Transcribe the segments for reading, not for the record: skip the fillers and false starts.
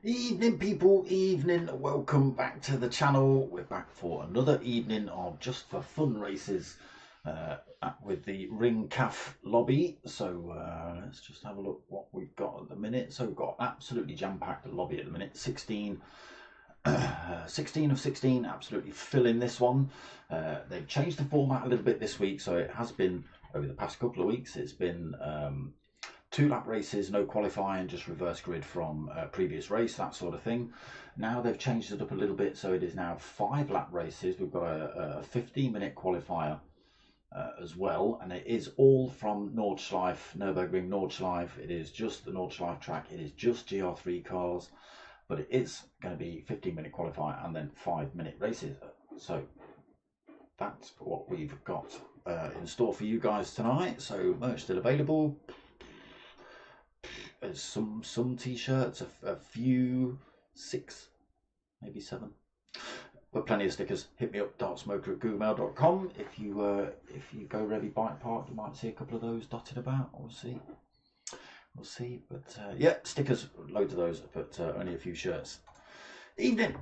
Evening people, evening, welcome back to the channel. We're back for another evening of just for fun races with the Ring CAF lobby. So let's just have a look what we've got at the minute. So we've got absolutely jam-packed lobby at the minute, 16 of 16, absolutely filling this one. They've changed the format a little bit this week, so it has been over the past couple of weeks, it's been 2 lap races, no qualifying, just reverse grid from previous race, that sort of thing. Now they've changed it up a little bit, so it is now 5 lap races. We've got a 15-minute qualifier as well, and it is all from Nordschleife, Nurburgring Nordschleife. It is just the Nordschleife track, it is just GR3 cars, but it is going to be 15-minute qualifier and then 5-minute races. So that's what we've got in store for you guys tonight. So merch still available. There's some t-shirts, a few, 6, maybe 7, but plenty of stickers. Hit me up, dartsmoker@googlemail.com. If you go Revy Bike Park, you might see a couple of those dotted about. We'll see. But yeah, stickers, loads of those, but only a few shirts. Evening,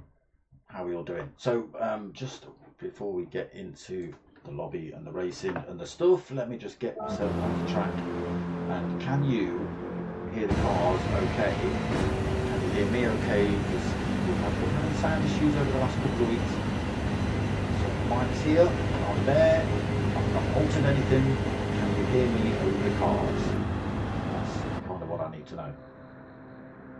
how are we all doing? So just before we get into the lobby and the racing and the stuff, let me just get myself on the track. And can you hear the cars okay? Can you hear me okay? Because we've had sound issues over the last couple of weeks. So mic's here, I'm there, I've not altered anything. Can you hear me over the cars? That's kind of what I need to know.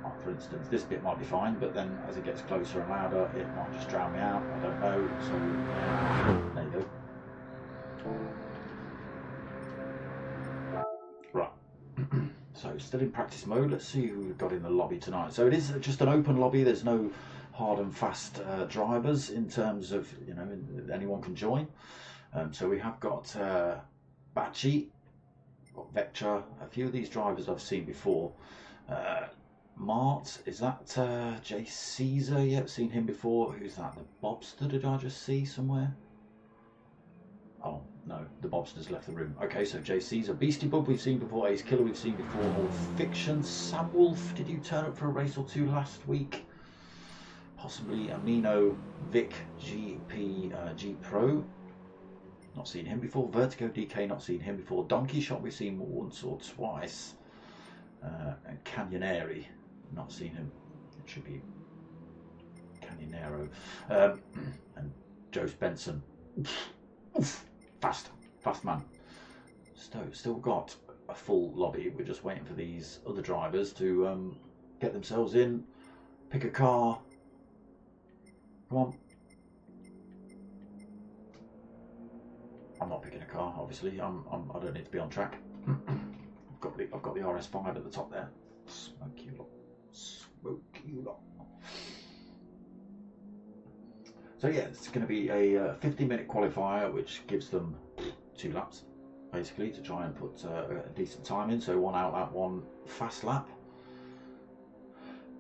Like for instance, this bit might be fine, but then as it gets closer and louder, it might just drown me out. I don't know. So there you go. Right. So still in practice mode. Let's see who we've got in the lobby tonight. So it is just an open lobby. There's no hard and fast drivers in terms of, you know, anyone can join. So we have got Bachi, got Vectra, a few of these drivers I've seen before. Mart, is that Jay Caesar? Yeah, I've seen him before. Who's that? The Bobster, did I just see somewhere? Oh, no, the Bobster's left the room. Okay, so Jay Caesar, Beastie Bub we've seen before, Ace Killer we've seen before, Old Fiction, Sam Wolf, did you turn up for a race or 2 last week? Possibly Amino, Vic, GP, G Pro, not seen him before. Vertigo DK, not seen him before. Donkey Shot we've seen once or twice. And Canyoneri, not seen him. It should be Canyonero. And Joe Spencer. Fast man. Still got a full lobby. We're just waiting for these other drivers to get themselves in, pick a car. Come on. I'm not picking a car, obviously. I don't need to be on track. I've got the RS5 at the top there. Smoke you lot. So yeah, it's going to be a 50-minute qualifier, which gives them 2 laps, basically, to try and put a decent time in. So 1 out lap, 1 fast lap.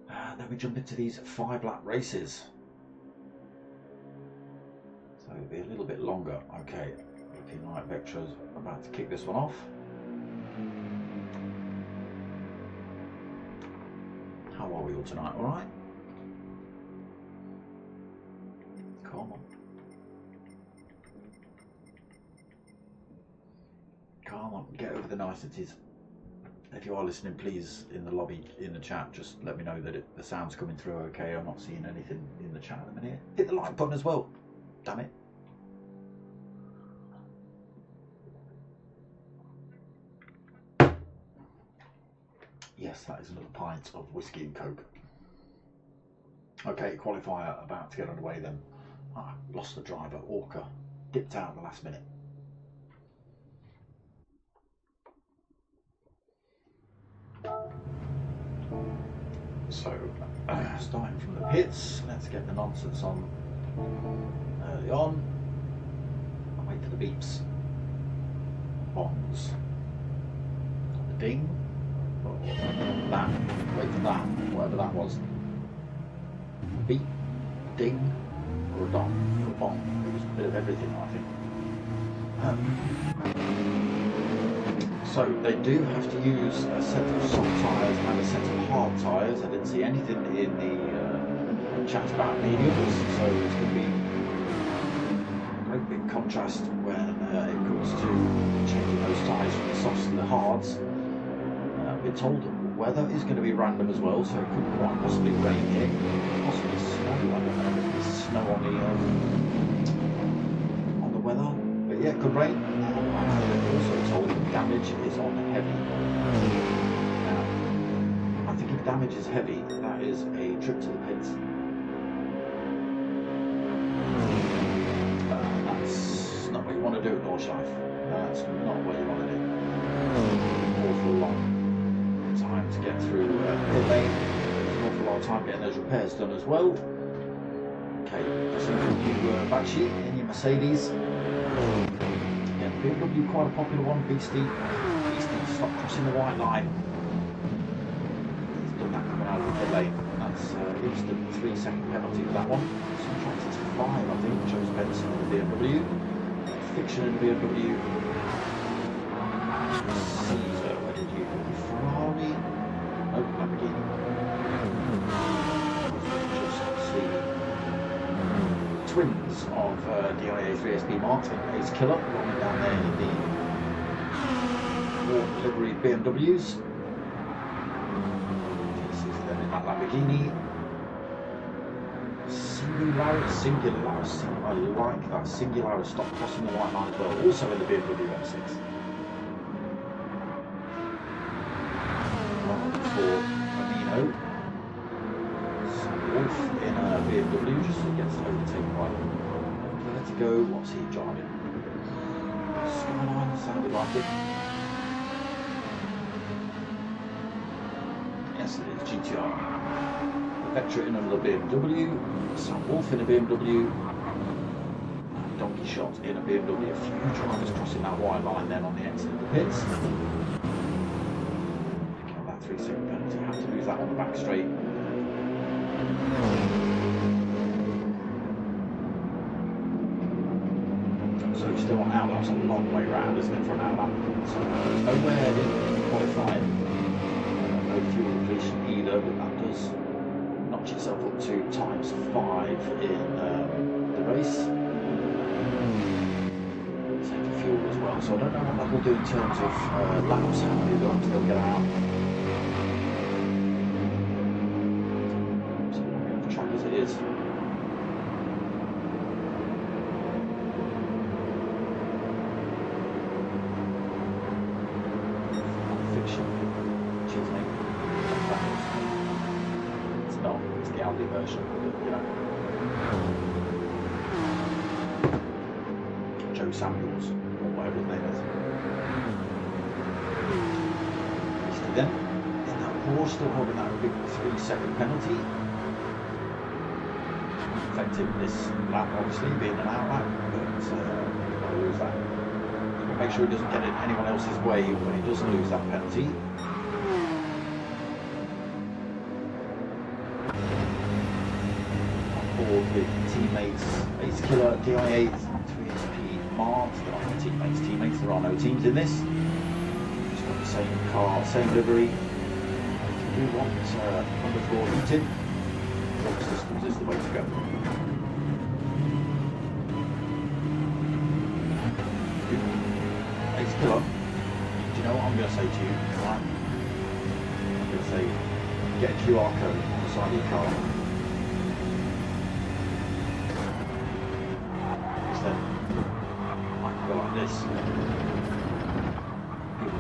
And then we jump into these 5 lap races. So it'll be a little bit longer. Okay, looking like Vectra's about to kick this one off. How are we all tonight? All right? Come on. Come on, get over the niceties. If you are listening, please, in the lobby, in the chat, just let me know that the sound's coming through okay. I'm not seeing anything in the chat at the minute. Hit the like button as well. Damn it. Yes, that is another pint of whiskey and coke. Okay, qualifier about to get underway then. Lost the driver, Orca, dipped out at the last minute. So, starting from the pits, let's get the nonsense on early on. I'll wait for the beeps. Bongs. The ding. Oh, that. Wait for that, whatever that was. Beep, ding, or a dong, or a bong. It was a bit of everything, I think. So they do have to use a set of soft tyres and a set of hard tyres. I didn't see anything in the chat about mediums, so it's going to be a great big contrast when it comes to changing those tyres from the softs to the hards. We're told that the weather is going to be random as well, so it could quite possibly rain here, possibly snow. I don't know if there's snow on the weather, but yeah, it could rain. I'm also told that damage is on heavy. Now, I think if damage is heavy, that is a trip to the pits. That's not what you want to do at Nordschleife. That's not what you want to do. Awful long time to get through pit lane. There's an awful lot of time getting those repairs done as well. Okay, just look at your back sheet in your Mercedes. Again, BMW quite a popular one. Beastie, stop crossing the white line. He's done that coming out of the pit lane. That's instant 3-second penalty for that one. Sometimes it's 5, I think. Joe Spencer in the BMW. Fiction in the BMW. Caesar, where did you go? Ferrari? Nope, Lamborghini. Just see twins of DIA 3SP Marks and Ace Killer rolling down there in the war livery BMWs. This is them in that Lamborghini. Singularis, I like that. Singularis stop crossing the white line as well, also in the BMW M6. For Amino. Wolf in a BMW just gets overtaken by them. Let's go. What's he driving? Skyline sounded like it. Yes, it is GTR. Vectra in another BMW. Sam Wolf in a BMW. Donkey Shot in a BMW. A few drivers crossing that white line then on the exit of the pits. 3-second penalty, have to lose that on the back straight. So you still want outlaps a long way round, isn't it, for an outlap? So there's nowhere in qualifying, no fuel depletion either, but that does notch itself up to ×5 in the race. Same for fuel as well, so I don't know what that will do in terms of laps, how many laps they'll get out. Is. Fiction. Excuse me. It's not. It's the Audi version, you know. Joe Samuels, or whatever his name is. Then, in that Porsche, still holding that big 3-second penalty. Affecting this lap, obviously, being an outlap, but he's got to lose that. He's got to make sure he doesn't get in anyone else's way when he doesn't lose that penalty. On board with teammates, Ace Killer, DI8, 3SP Mart. They're not my teammates. There are no teams in this. Just got the same car, same livery. If you want underfloor heating, systems is the way to go. Ace Killer, do you know what I'm going to say to you? Right? I'm going to say, get a QR code on the side of your car. Because then I can go like this. People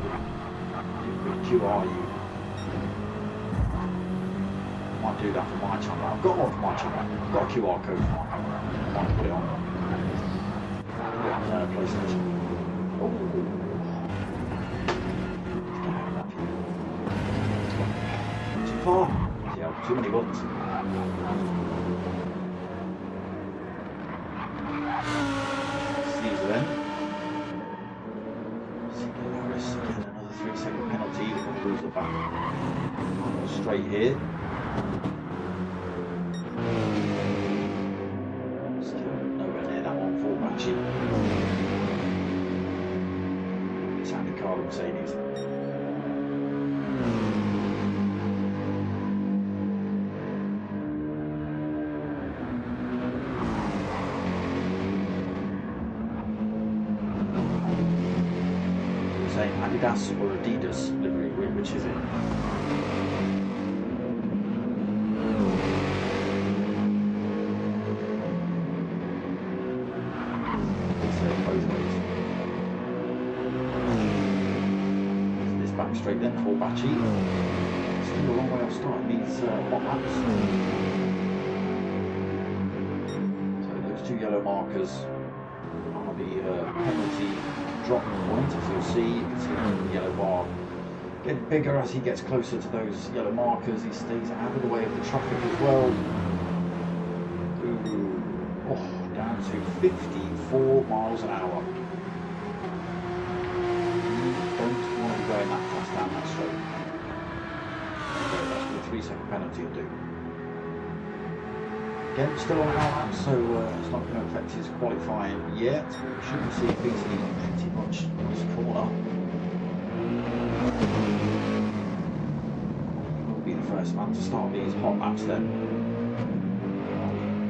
will QR you might do that for my channel. I've got one for my channel. I've got a QR code for my channel. I might put it on. Put it on PlayStation. Oh. Too far. Yeah, too many buttons. Caesar then. Again, another 3-second penalty. We're going to lose the back. Straight here. Still nowhere near that one for Bachi. It's Andy Carter Mercedes. Saying Adidas or Adidas livery, which is it? This back straight then for Bachi. Still a long way off starting these hot laps. So those two yellow markers are the penalty drop point, as you'll see. You can see the yellow bar getting bigger as he gets closer to those yellow markers. He stays out of the way of the traffic as well. Ooh. Oh, down to 54 miles an hour. You don't want to be going that fast down that straight. So that's what a 3-second penalty will do. Again, still on out, so it's not going to affect his qualifying yet. Shouldn't see him beating him pretty much in this corner. He will be the first man to start these hot laps then.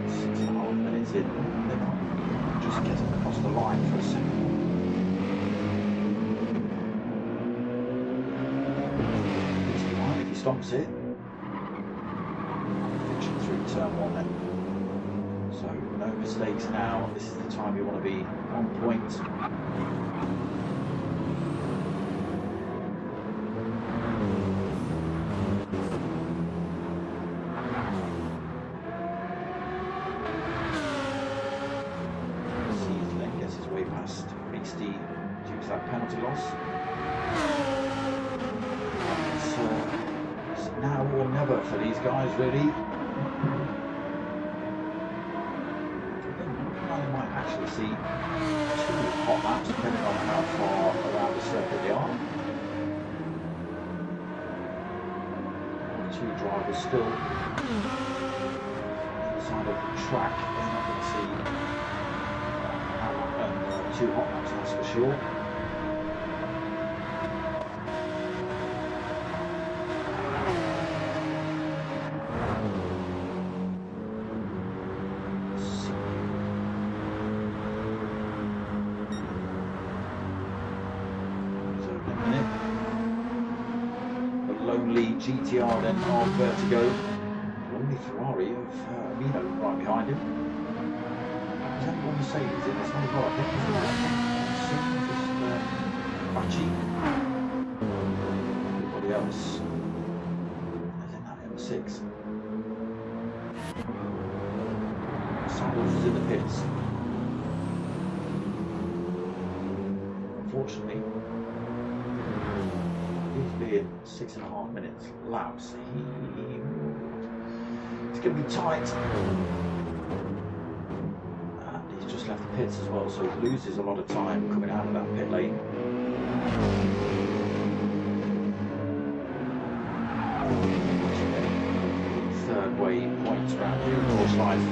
6.5 minutes in, they might just get him across the line for a second. If he stomps it, fiction through turn 1 then. So no mistakes now. This is the time you want to be on point. Caesar then gets his way past Beastie due to that penalty loss. It's now or never for these guys, really. Actually see 2 hot laps depending on how far around the circuit they are. 2 drivers still inside of the track. They're not going to see 2 hot laps, that's for sure. GTR then on Vertigo. Lonely Ferrari of Amino right behind him. There's only one Mercedes in this one as well, I think. Bachi. Everybody else is in that M6. Saddles is in the pits. Unfortunately, being 6.5 minutes laps, it's going to be tight, and he's just left the pits as well, so he loses a lot of time coming out of that pit lane. Third way points around here in Nordschleife.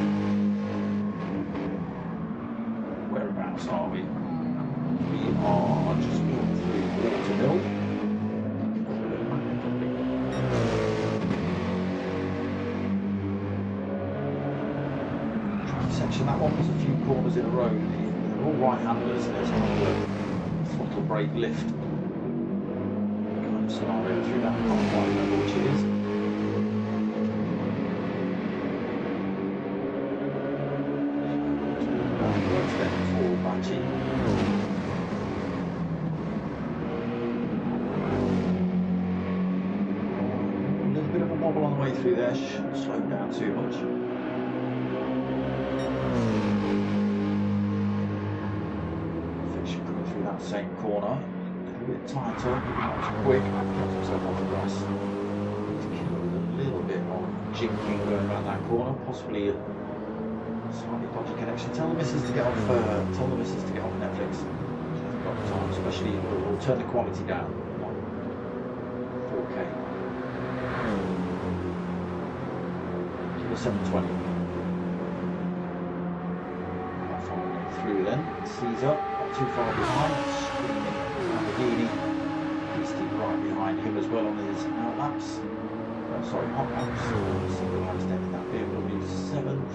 Whereabouts are we? We are just going through Watermill. Section, that one was a few corners in a row. They're all right-handers, and there's kind of a throttle brake lift kind of scenario through that. I can't quite remember which it is. Works then for Bachi. A little bit of a wobble on the way through there, shouldn't slow down too much. Fish coming through that same corner, a little bit tighter, not as quick, gets himself off the grass. He's killed with a little bit of jinking going around that corner, possibly a slightly dodgy connection. Tell the missus to get off Netflix. She hasn't got time, especially we'll turn the quality down. 4K. Give us 720. Following through then. Caesar, not too far behind. Screaming Lamborghini. Beastie right behind him as well on his outlaps. Sorry, hot laps. Single laps down in that BMW 7th.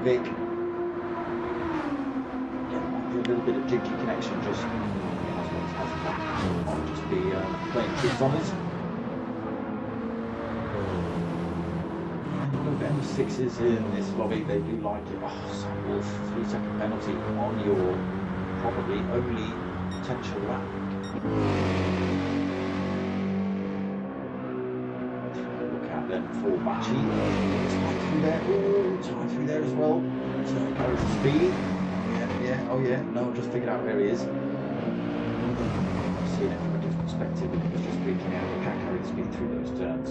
Vic. Yeah, might be a little bit of jinky connection, just might just be playing tricks on us. And look, M6s in this lobby, they do like it. Oh, Sam Wolf, 3-second penalty on your probably only potential lap. Look at them for Bachi. Through there, ooh, tight through there as well. So carries the speed. Yeah, oh yeah, no, just figured out where he is. I've seen it from a different perspective, and it was just freaking out. You can't carry the speed through those turns.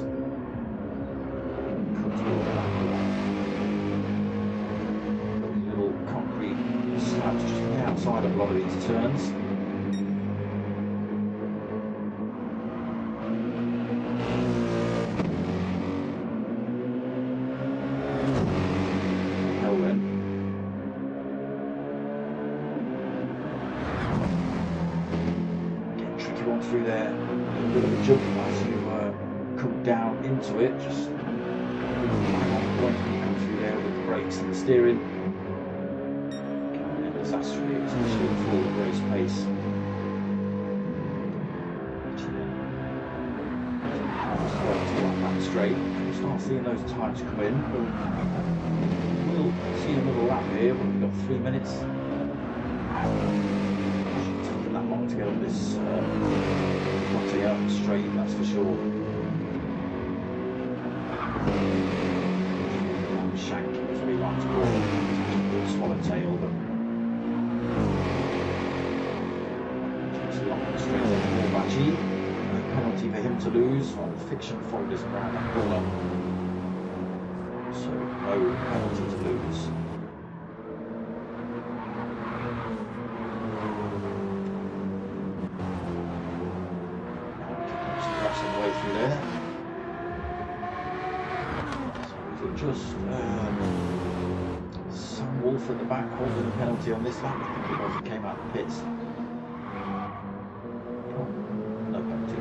Those little concrete slabs just on the outside of a lot of these turns. Through there, a little bit of jump as you come down into it, just bang on point when you come through there with the brakes and the steering. Coming in disastrously, especially at full race pace. Back straight, we'll start seeing those times come in. We'll see another lap here, we've got 3 minutes. That long to get on this straight, that's for sure. Shank is really like to go swallowtail, but just long and straight there for Bachi. No penalty for him to lose. Fiction followed us around that corner, so no penalty to lose. Through there. So we've just Sam Wolf at the back holding a penalty on this lap. I think it was, he came out of the pits. Oh, no penalty.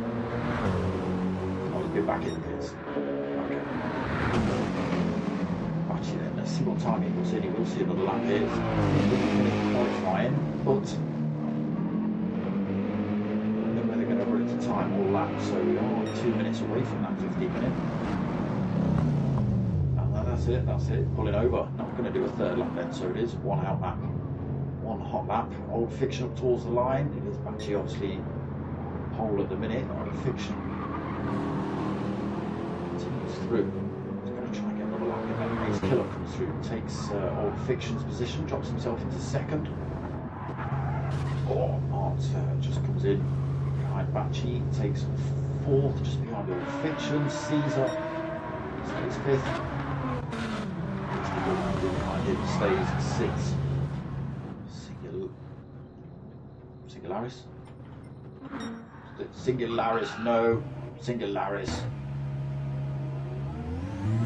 Oh, he's been back in the pits. Okay. Actually then, let's see what time he puts in. He will see another lap here. He didn't finish qualifying, but time or lap, so we are 2 minutes away from that 15-minute. And that's it, pulling over. Not going to do a third lap then, so it is one out lap, one hot lap. Old Fiction up towards the line. It is Bachi obviously pole at the minute. Old Fiction continues through. He's going to try and get another lap in. Then Ace Killer comes through, takes Old Fiction's position, drops himself into second. Oh, Art just comes in. Bachi takes 4th, just behind Old Fiction. Caesar stays 5th. Behind him stays 6th. Singularis? Singularis, no. Singularis.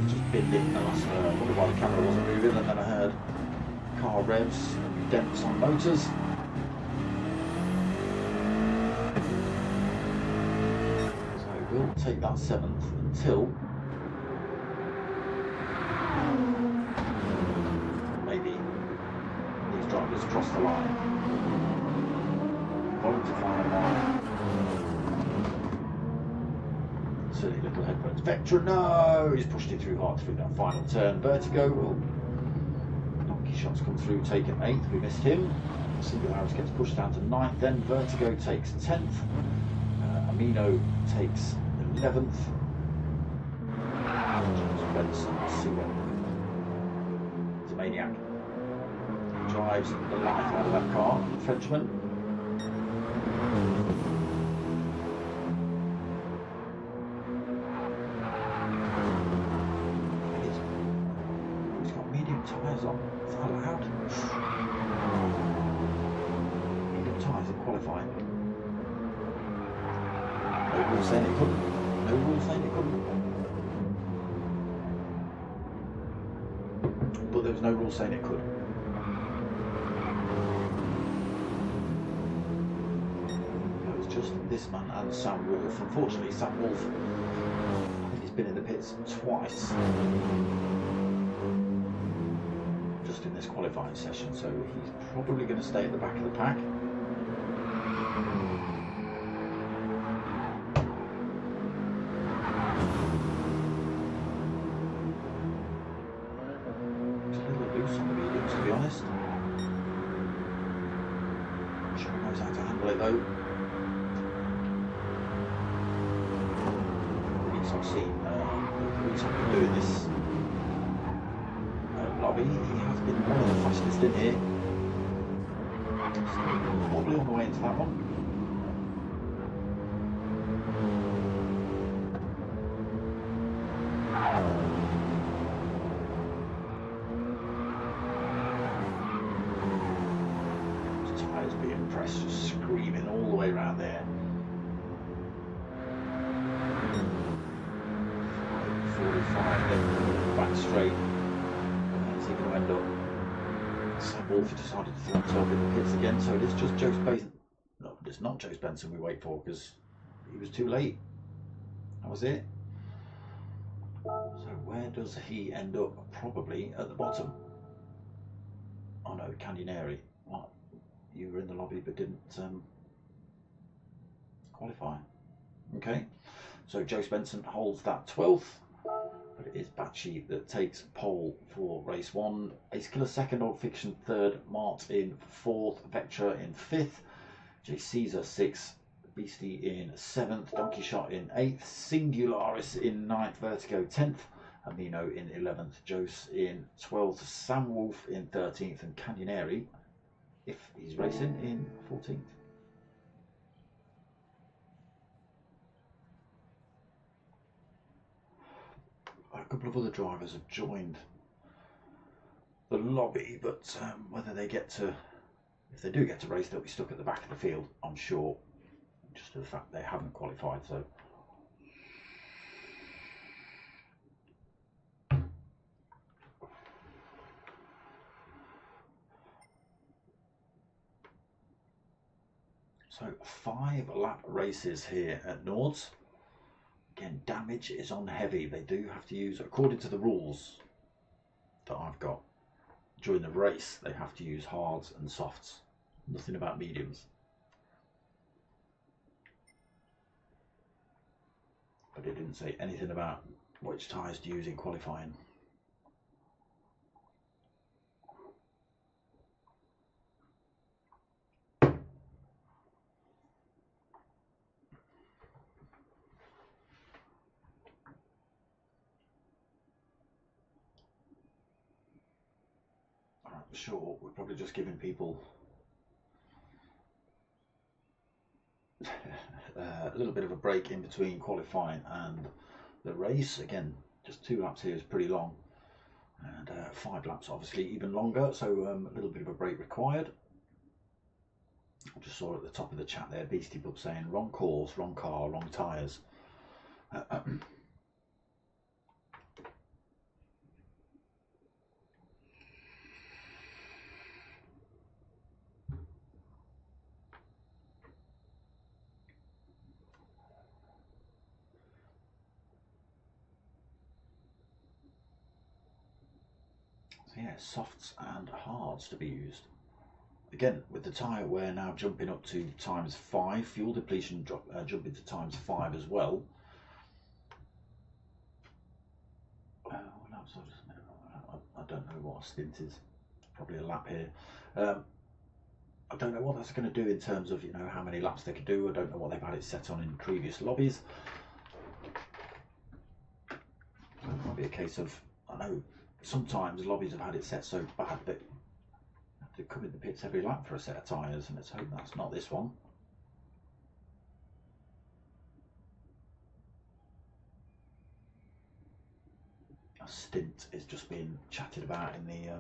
Just binned it in the last. I wonder why the camera wasn't moving, and then I heard car revs and dents on motors. We'll take that 7th until maybe these drivers cross the line. Voluntary final line. Silly little headphones. Vectra, no! He's pushed it through hard through that final turn. Vertigo will. Donkey shots come through, taking 8th. We missed him. Singularis gets pushed down to 9th, then Vertigo takes 10th, Amino takes 11th, Benson, he's a maniac, drives the life out of that car, Frenchman. He's got medium tyres on, is that allowed? Medium tyres in qualifying. No rule saying it couldn't. No rule saying it couldn't. But there was no rule saying it could. It was just this man and Sam Wolf. Unfortunately, Sam Wolf, I think he's been in the pits twice just in this qualifying session, so he's probably going to stay at the back of the pack. I've seen doing this lobby. He has been one of the fastest in here. Probably on the way into that one. His tyres being pressed, just screaming all the way around there. Back straight. Where's he going to end up? Sam Wolf decided to throw himself in the pits again, so it is just Joe Benson. No, it's not Joe Benson we wait for because he was too late. That was it. So where does he end up? Probably at the bottom. Oh no, Candineri. What? You were in the lobby but didn't qualify. Okay. So Joe Benson holds that 12th. But it is Batchy that takes pole for race 1. Ace Killer 2nd, Old Fiction 3rd, Mart in 4th, Vectra in 5th, J Caesar 6th, Beastie in 7th, Donkey Shot in 8th, Singularis in 9th, Vertigo 10th, Amino in 11th, Jose in 12th, Sam Wolf in 13th, and Candineri, if he's racing, in 14th. A couple of other drivers have joined the lobby, but whether they get to, if they do get to race, they'll be stuck at the back of the field, I'm sure, just for the fact they haven't qualified. So 5 lap races here at Nords. Again, damage is on heavy. They do have to use, according to the rules that I've got, during the race, they have to use hards and softs. Nothing about mediums. But it didn't say anything about which tyres to use in qualifying. Sure, we're probably just giving people a little bit of a break in between qualifying and the race. Again, just 2 laps here is pretty long, and 5 laps obviously even longer, so a little bit of a break required. I just saw at the top of the chat there Beastie Bub saying wrong course, wrong car, wrong tyres. So yeah, softs and hards to be used. Again, with the tyre wear now jumping up to ×5, fuel depletion jumping to ×5 as well. I don't know what a stint is. Probably a lap here. I don't know what that's going to do in terms of, you know, how many laps they could do. I don't know what they've had it set on in previous lobbies. It might be a case of, I know sometimes lobbies have had it set so bad that you have to come in the pits every lap for a set of tyres, and let's hope that's not this one. A stint is just being chatted about in the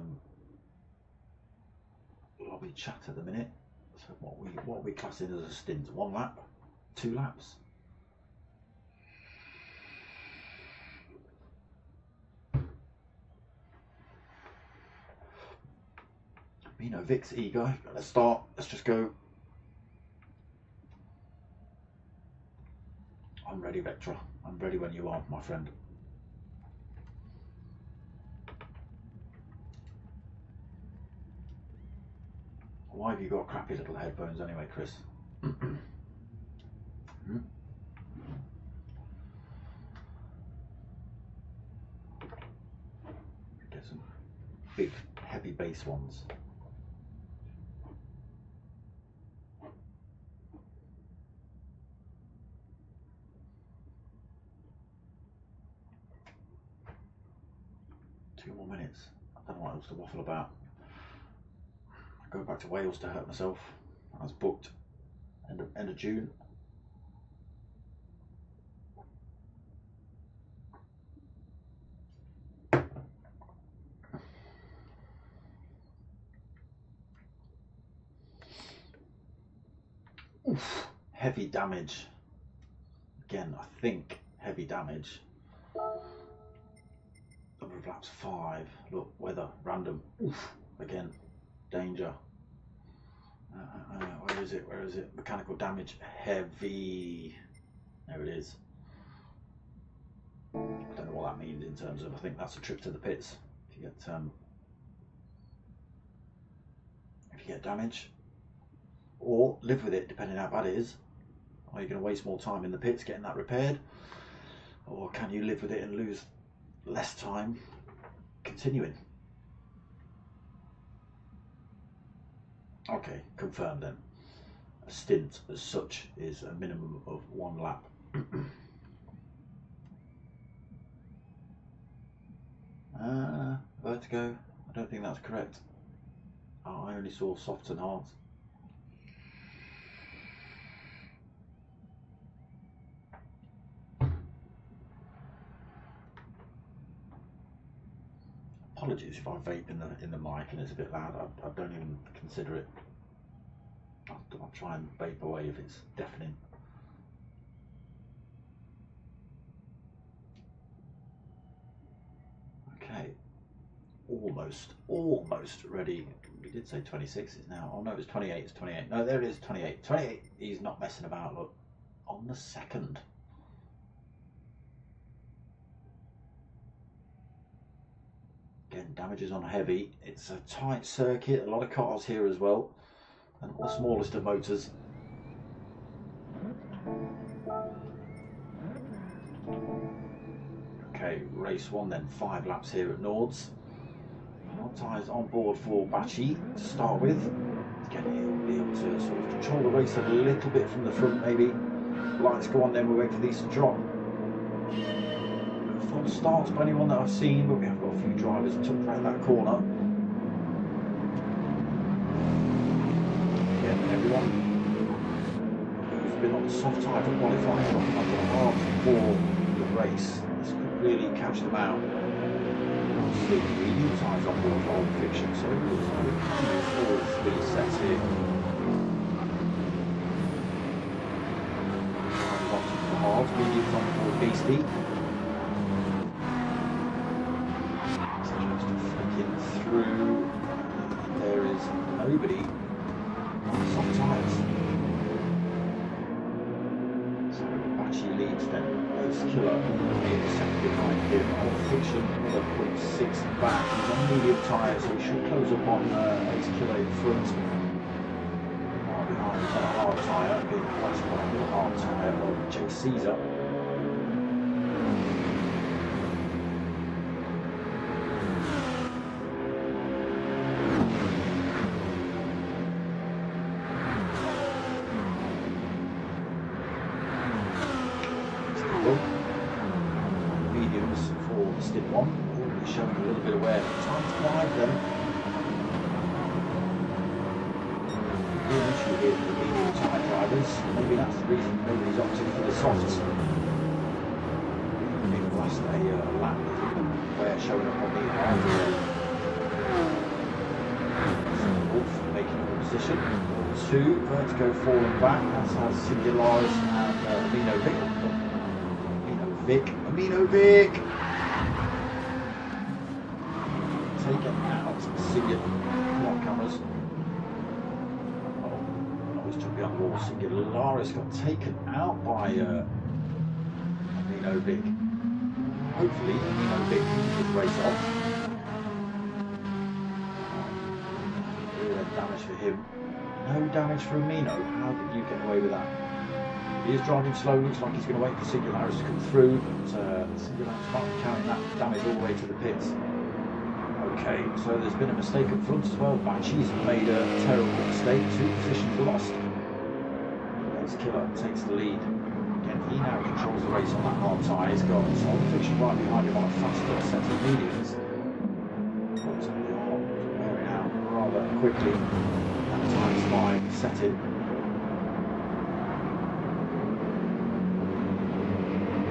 lobby chat at the minute. So what are we classing as a stint? 1 lap? 2 laps? You know, Vic's eager. Let's start. Let's just go. I'm ready, Vectra. I'm ready when you are, my friend. Why have you got crappy little headphones anyway, Chris? Get some big, heavy bass ones. Two more minutes. I don't know what else to waffle about. I go back to Wales to hurt myself. I was booked end of June. Oof, heavy damage. Again, I think heavy damage. Number of laps 5. Look, weather, random. Oof, again, danger. Where is it? Where is it? Mechanical damage, heavy. There it is. I don't know what that means in terms of. I think that's a trip to the pits. If you get damage, or live with it depending how bad it is. Are you going to waste more time in the pits getting that repaired, or can you live with it and lose less time continuing? Okay, confirmed then. A stint as such is a minimum of 1 lap. Vertigo, I don't think that's correct. Oh, I only saw softs and hards. Apologies if I vape in the mic and it's a bit loud. I don't even consider it. I'll try and vape away if it's deafening. Okay, almost ready. We did say 26 is now. Oh no, it's 28. It's 28. No, there it is. 28. 28. He's not messing about. Look, on the second. Again, damages on heavy. It's a tight circuit, a lot of cars here as well, and not the smallest of motors. Okay, race 1 then, 5 laps here at Nords. Hard tyres on board for Bachi to start with. Again, he'll be able to sort of control the race a little bit from the front maybe. Lights go on then, we wait for these to drop. Full starts by anyone that I've seen, but we have got a few drivers tucked around that corner. Again, everyone who's been on the soft tyre for qualifying on the hard for the race, this could really catch them out. Obviously, medium tyres on board for old fiction, so it looks like we can use all 3 sets here. Drivers on the hards, mediums on board beastie. Through, there is nobody on the soft tyres. So Bachi leads then. Ace Killer is second behind him. Old Fiction another 0.6 back. He's on medium tyres, so he should close up on Ace Killer in front. Behind he's on a hard tyre, being replaced by a hard tyre of Jay Caesar. run. Mediums for stint 1, already showing a little bit of wear. Time to glide then. Issue here for the medium tyre drivers. Maybe that's the reason nobody's opting for the softs. Maybe last a lap where showing up on the hard. Wolf making a good position. 2, Vertigo falling back. That's how Singularis and Amino Vic. Taken out. Singular. Come on, cameras. Beyond the wall, Singularis got taken out by Amino Vic. Hopefully, Amino Vic keeps his race off. Rear damage for him. No damage for Amino. How did you get away with that? He is driving slow. Looks like he's going to wait for Singularis to come through. But Singularis might be carrying that damage all the way to the pits. Okay, so there's been a mistake up front as well. Bachi's made a terrible mistake. 2 positions lost. Killer takes the lead. Again, he now controls the race on that hard tyre. He's got Solid Fiction right behind him on a faster set of mediums. But they are wearing out rather quickly. That time's 5 set in.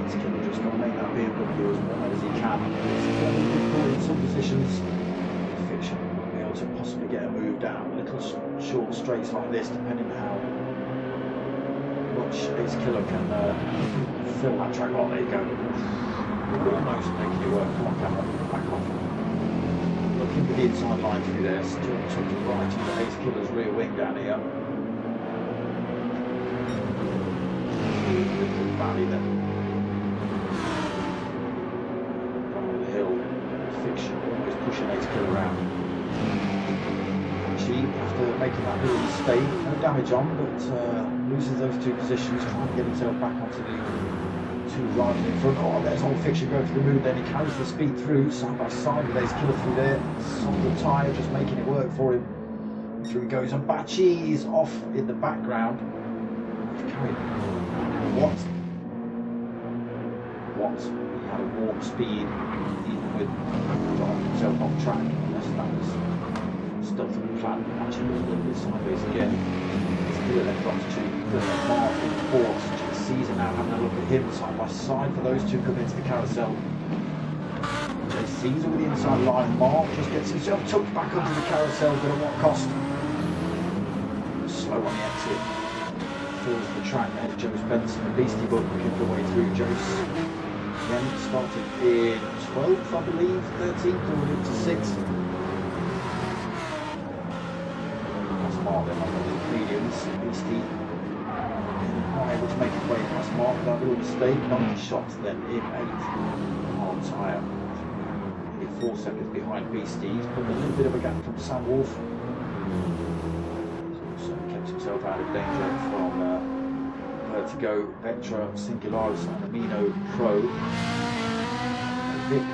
This killer just got to make that BMW as wide as he can. It's very difficult in some positions. Fiction will be able to possibly get a move down. Little short straights like this, depending on how much Ace Killer can fill that track. Oh, there you go. Almost making it work. Come on, camera. Back off. Looking for the inside line through there. Still tucking right into Ace Killer's rear wing down here. Little valley then. Over the hill. Fiction almost pushing Ace Killer around. After making that little mistake, no damage on, but loses those 2 positions, trying to get himself back onto the 2 riders in front. Oh, there's Old Fiction going for the move, then he carries the speed through, side by side with Ace Killer through there. On the tyre, just making it work for him. Through he goes, and Bachi's off in the background. What? He had a warp speed, even with driving himself off track, unless that was stuff that we planned. Actually was a little bit sideways again. Still then drops to Mark in 4th. Caesar now having a look at him side by side for those 2 coming into the carousel. Caesar with the inside line. Mark just gets himself tucked back onto the carousel, but at what cost? Slow on the exit. Fills the track there. Joe Benson and Beastie Book looking the way through. Joe's again started in 12th, I believe, 13th, going into 6th. Mark then on the mediums, Beastie not able to make his way past Mark without a little mistake. 90 shots then in 8th. Hard tyre. Nearly 4 seconds behind Beastie. He's put a little bit of a gap from Sam Wolf. He's also kept himself out of danger from Vertigo, Vectra, Singularis and Amino Pro. And Vic.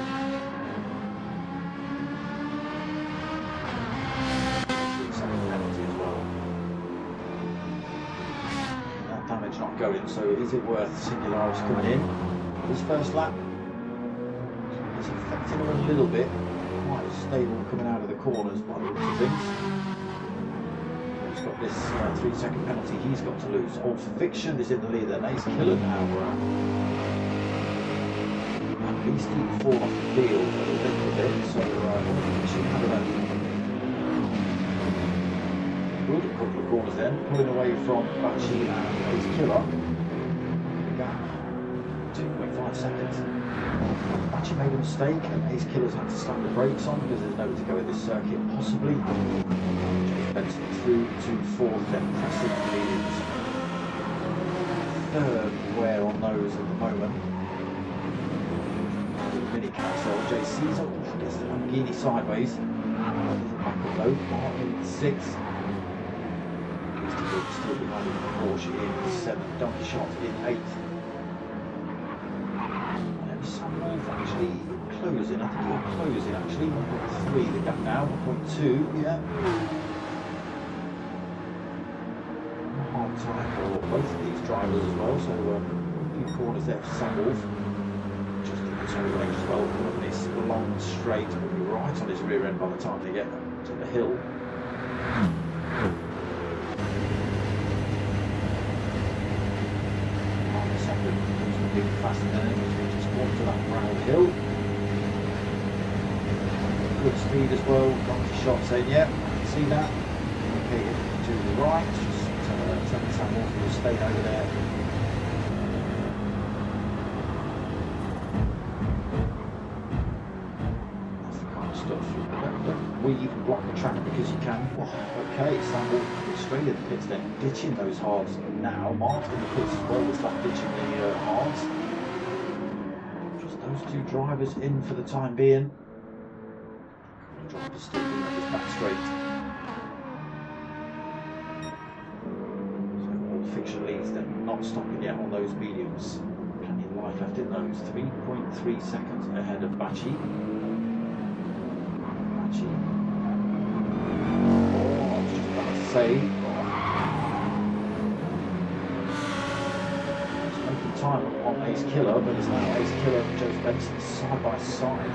Not going, so is it worth Singularis coming in? His first lap is affecting him a little bit, quite stable coming out of the corners by the looks of things. He's got this 3-second penalty he's got to lose. Old Fiction is in the lead then. Ace Killer now. And Beastie fall off the field a little bit, so Fiction having a good couple of corners then, pulling away from Bachi and Ace Killer. Gap 2.5 seconds. Bachi made a mistake and Ace Killer's had to slam the brakes on because there's nowhere to go in this circuit, possibly. James Benson through to 4th, then pressing the mediums. 3rd wear on those at the moment. Mini carousel, Jay Caesar gets the Lamborghini sideways. Back up though, Martin 6th. Still behind him, Porsche in 7th, Donkey Shot in 8th. And then Sam Wolf actually closing, I think he'll close in actually, 1.3 the gap now, 1.2, yeah. Hard time for both of these drivers as well, so a few corners there for Sam Wolf. Just in the toe range as well. This long straight will be right on his rear end by the time they get to the hill. Second, a bit faster than him as we just walked to that round hill. Good speed as well, got the shot saying, yeah, I can see that. Okay, to the right, just telling Sam Wolf to stay over there. That's the kind of stuff. Don't weave and block the track because you can. Okay, Sam Wolf straight in the pits then, ditching those hards now. Mark's in the pits as well, was that ditching the hards. Just those two drivers in for the time being. The driver's still doing this back straight. So all the fiction leads then, not stopping yet on those mediums. Plenty of life left in those. 3.3 seconds ahead of Bachi. Say, it's making time on Ace Killer, but it's now Ace Killer and Joe Benson side by side.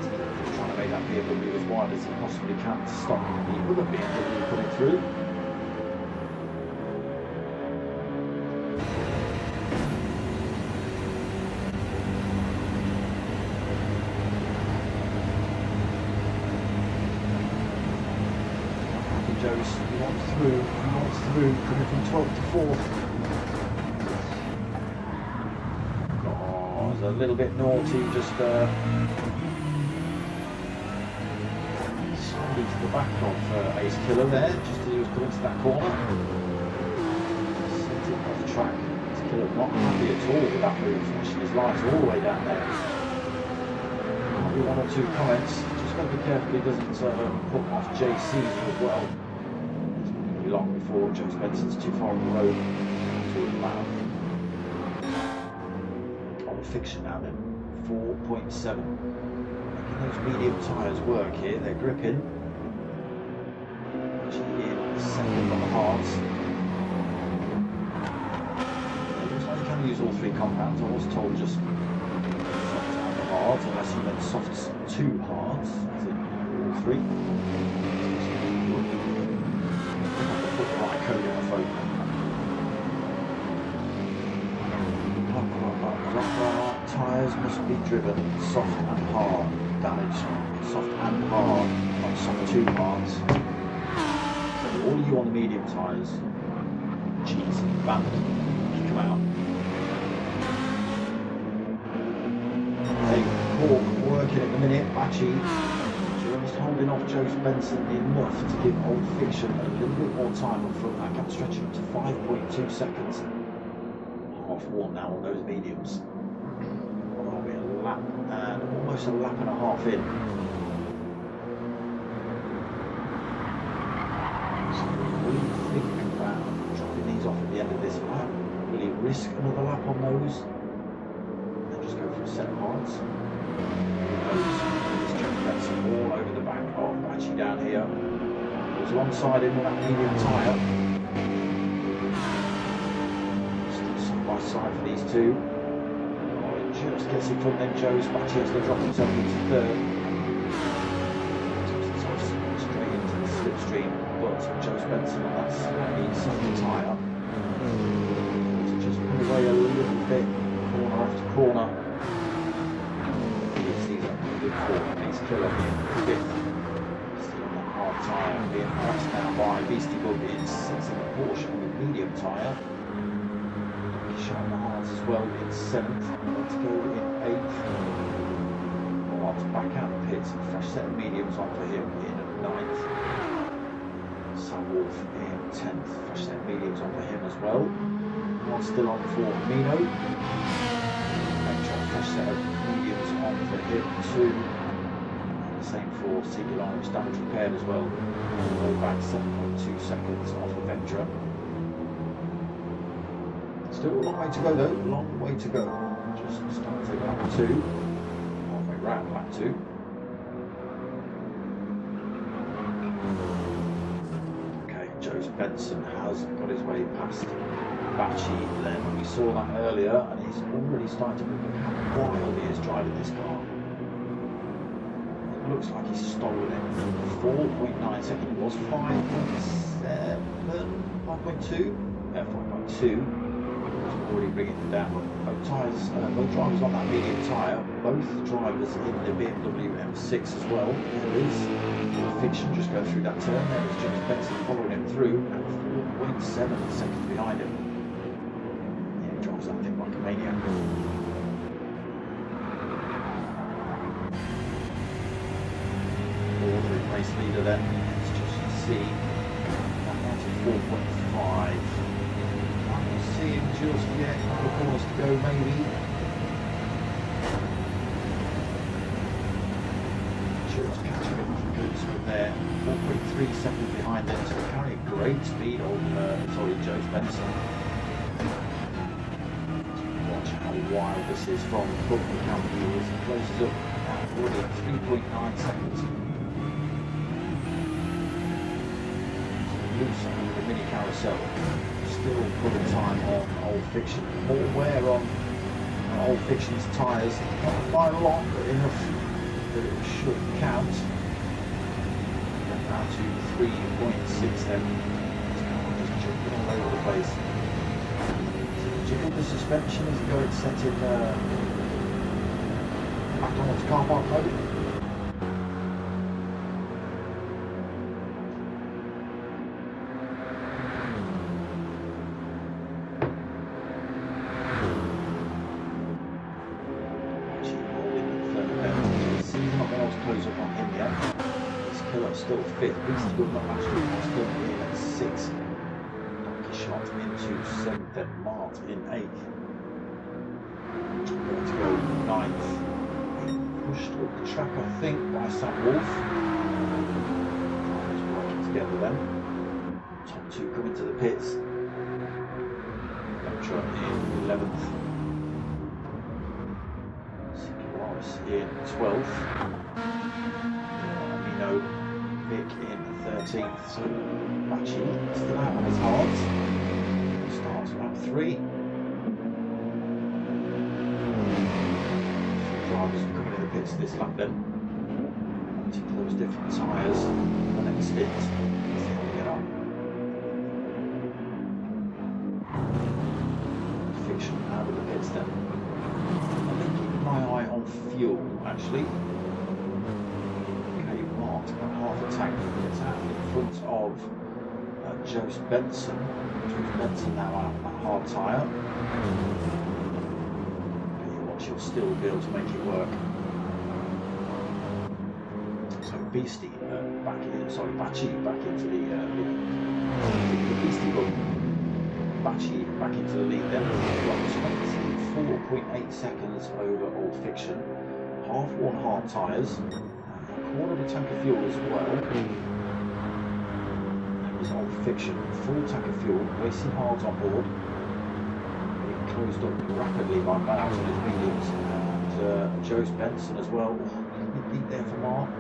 Just trying to make that BMW as wide as he possibly can to stop the other BMW coming through. Joe's not through, coming from 12th to 4th. Oh, it's a little bit naughty, just slightly to the back of Ace Killer there, just as he was coming to that corner. Sent it off the track. Ace Killer not happy at all with that move, flashing his lights all the way down there. Might be one or two comments, just got to be careful he doesn't put off JC's as well. Long before Joe Benson's too far on the road to allow. On the fiction now then, 4.7. Making those medium tyres work here, they're gripping. Actually in second on the hards. It looks like you can use all three compounds. I was told just soft and the hards, unless you meant softs two hards, as in all three. Code on the phone. Tyres must be driven soft and hard. Damage soft and hard, not soft too hard. So all you on the medium tyres, cheese, bandit, kick them out. Okay, Cork working at the minute, Bachi. Just holding off Joe Benson enough to give Old Fiction a little bit more time on front. That gap stretching up to 5.2 seconds. Half one now on those mediums. That'll be a lap and almost a lap and a half in. So what do you think about dropping these off at the end of this lap? Will he risk another lap on those? And just go for a set of hards? All over the back of Bachi down here. Goes alongside him with that medium tyre. Still side by side for these two. Oh, he just gets in front, then Joe's Bachi has to drop himself into third. Straight into the slipstream, but Joe Benson on that slightly second tyre. So just put away a little bit, corner after corner. Ace Killer being fifth, still on that hard tyre, being passed down by Beastie Bug in sixth in the Porsche with medium tyre. Shot on the hards as well in seventh, let's go in eighth. Mark's back out the pits, fresh set of mediums on for him in ninth. Sam Wolf in 10th, fresh set of mediums on for him as well. One still on for Mino. Fresh set of mediums on for him too. And the same for Sigilon, which damage repaired as well. Way back 7.2 seconds off of Vectra. Still a long way to go though, long way to go. Just starting lap 2. Halfway round lap 2. Okay, Joe Benson has got his way past Bachi then. We saw that earlier, and he's already starting to look how wild he is driving this car. It looks like he's stolen it. 4.9 seconds. It was 5.7, 5.2? Yeah, 5.2. Already bringing it down. Both tyres, both drivers on that medium tyre, both drivers in the BMW M6 as well. There is Fiction just going through that turn. There is James Benson following him through and 4.7 seconds behind him. Yeah, he drives that thing like a maniac. Ordering race leader then. Let's just see. That down to 4.5. See him just yet, a couple of corners to go maybe. Just catching him from good speed there, 4.3 seconds behind him, so carrying great speed on, Joe Spencer. Watch how wild this is from the camera viewers. It closes up already at 3.9 seconds. Loose under the mini carousel. Still putting time on Old Fiction. More wear on Old Fiction's tyres. Not by a lot, but enough that it should count. Down to 3.6 then. Just jumping all over the place. Jiggle the suspension as though it's set in McDonald's car park mode. Close up on him yet. He's still fifth. Beastie Good not actually still in at sixth. Donkey shot into seventh, then Mart in eighth. Going to go ninth. Pushed up the track, I think, by Sam Wolf. Just working together then. Top two coming to the pits. Electra in 11th. Morris in 12th. Vic in 13th, so Bachi still out on his hards. Starts lap 3. Drivers coming in the pits this lap then. To close different tyres the next stint. See how we get on. Fiction out of the pits then. I've been keeping my eye on fuel actually. Got half a tank gets out in front of Joe Benson. Joe Benson now out on that hard tyre. Watch, he'll still be able to make it work. So Bachi back into the Beastie Bug. Bachi back into the lead then. 24.8 seconds over Old Fiction. Half one hard tyres. Quarter of a tank of fuel as well. There is Old Fiction, full tank of fuel, racing hard on board. Being closed up rapidly by Bowers on his mediums. And Joe Benson as well. Lead there for Mark.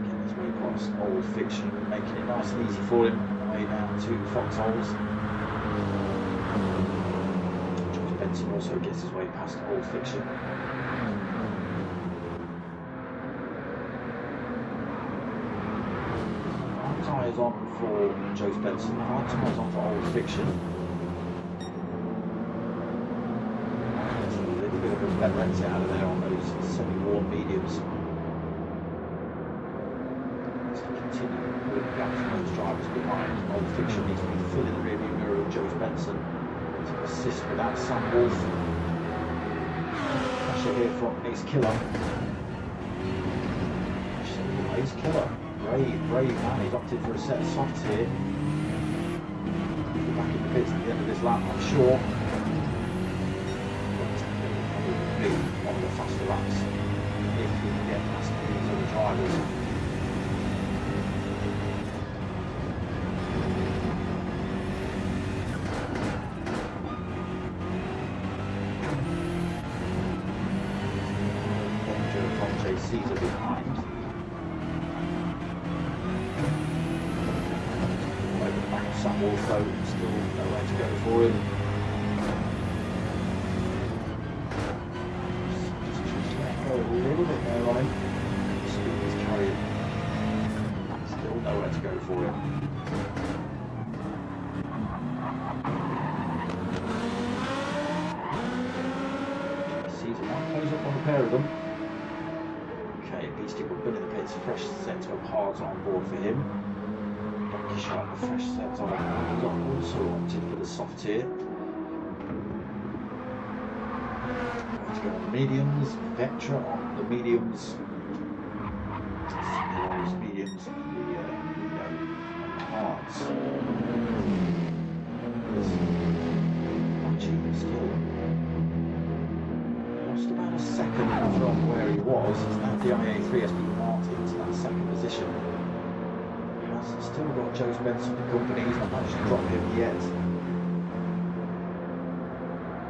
Getting his way across Old Fiction, making it nice and easy for him. Way down to Foxholes. Joe Benson also gets his way past Old Fiction. Tyres on for Joe Benson, hard tyres on for Old Fiction. There's a little bit of a better exit out of there on those semi-worn mediums. Let's continue with the gaps from those drivers behind. Old Fiction needs to be filling the rearview mirror of Joe Benson to assist without Sam Wolf. Pressure here from Ace Killer. Ace Killer. Brave man, he's opted for a set of softs here. He'll be back in the pits at the end of this lap, I'm sure. But it will be one of the faster laps if he can get past these other drivers. Danger from JC's behind. Sam Wolf though, still nowhere to go for him. Just let go a little bit there on him. Speed is carrying. Still nowhere to go for him. Caesar might close up on a pair of them. Okay, Beastie will bin in the pits. Fresh set of hards on board for him. Donkey Shark, the fresh set of hards also wanted for the soft tier. Going to go on the mediums. Vectra on the mediums. Those mediums and the hards. Actually, still lost about a second from where he was. He's now the IA3 SP Martin to that second position. He's still got Joe Spencer and company. He's not managed to drop him yet.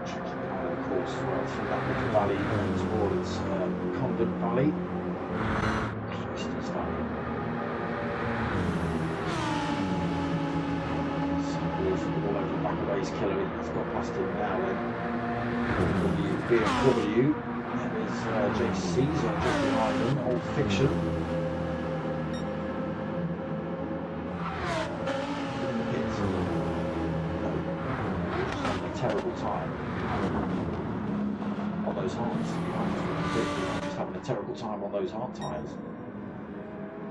Tricky part of the course right through that little valley towards Convent Valley. Cloisters Valley. All over the back of Ace Killer. He's got past him now then. BMW. There is J. Caesar just behind them. Old Fiction. In the pits. No. Just having a terrible time on those hards. Just having a terrible time on those hard tyres.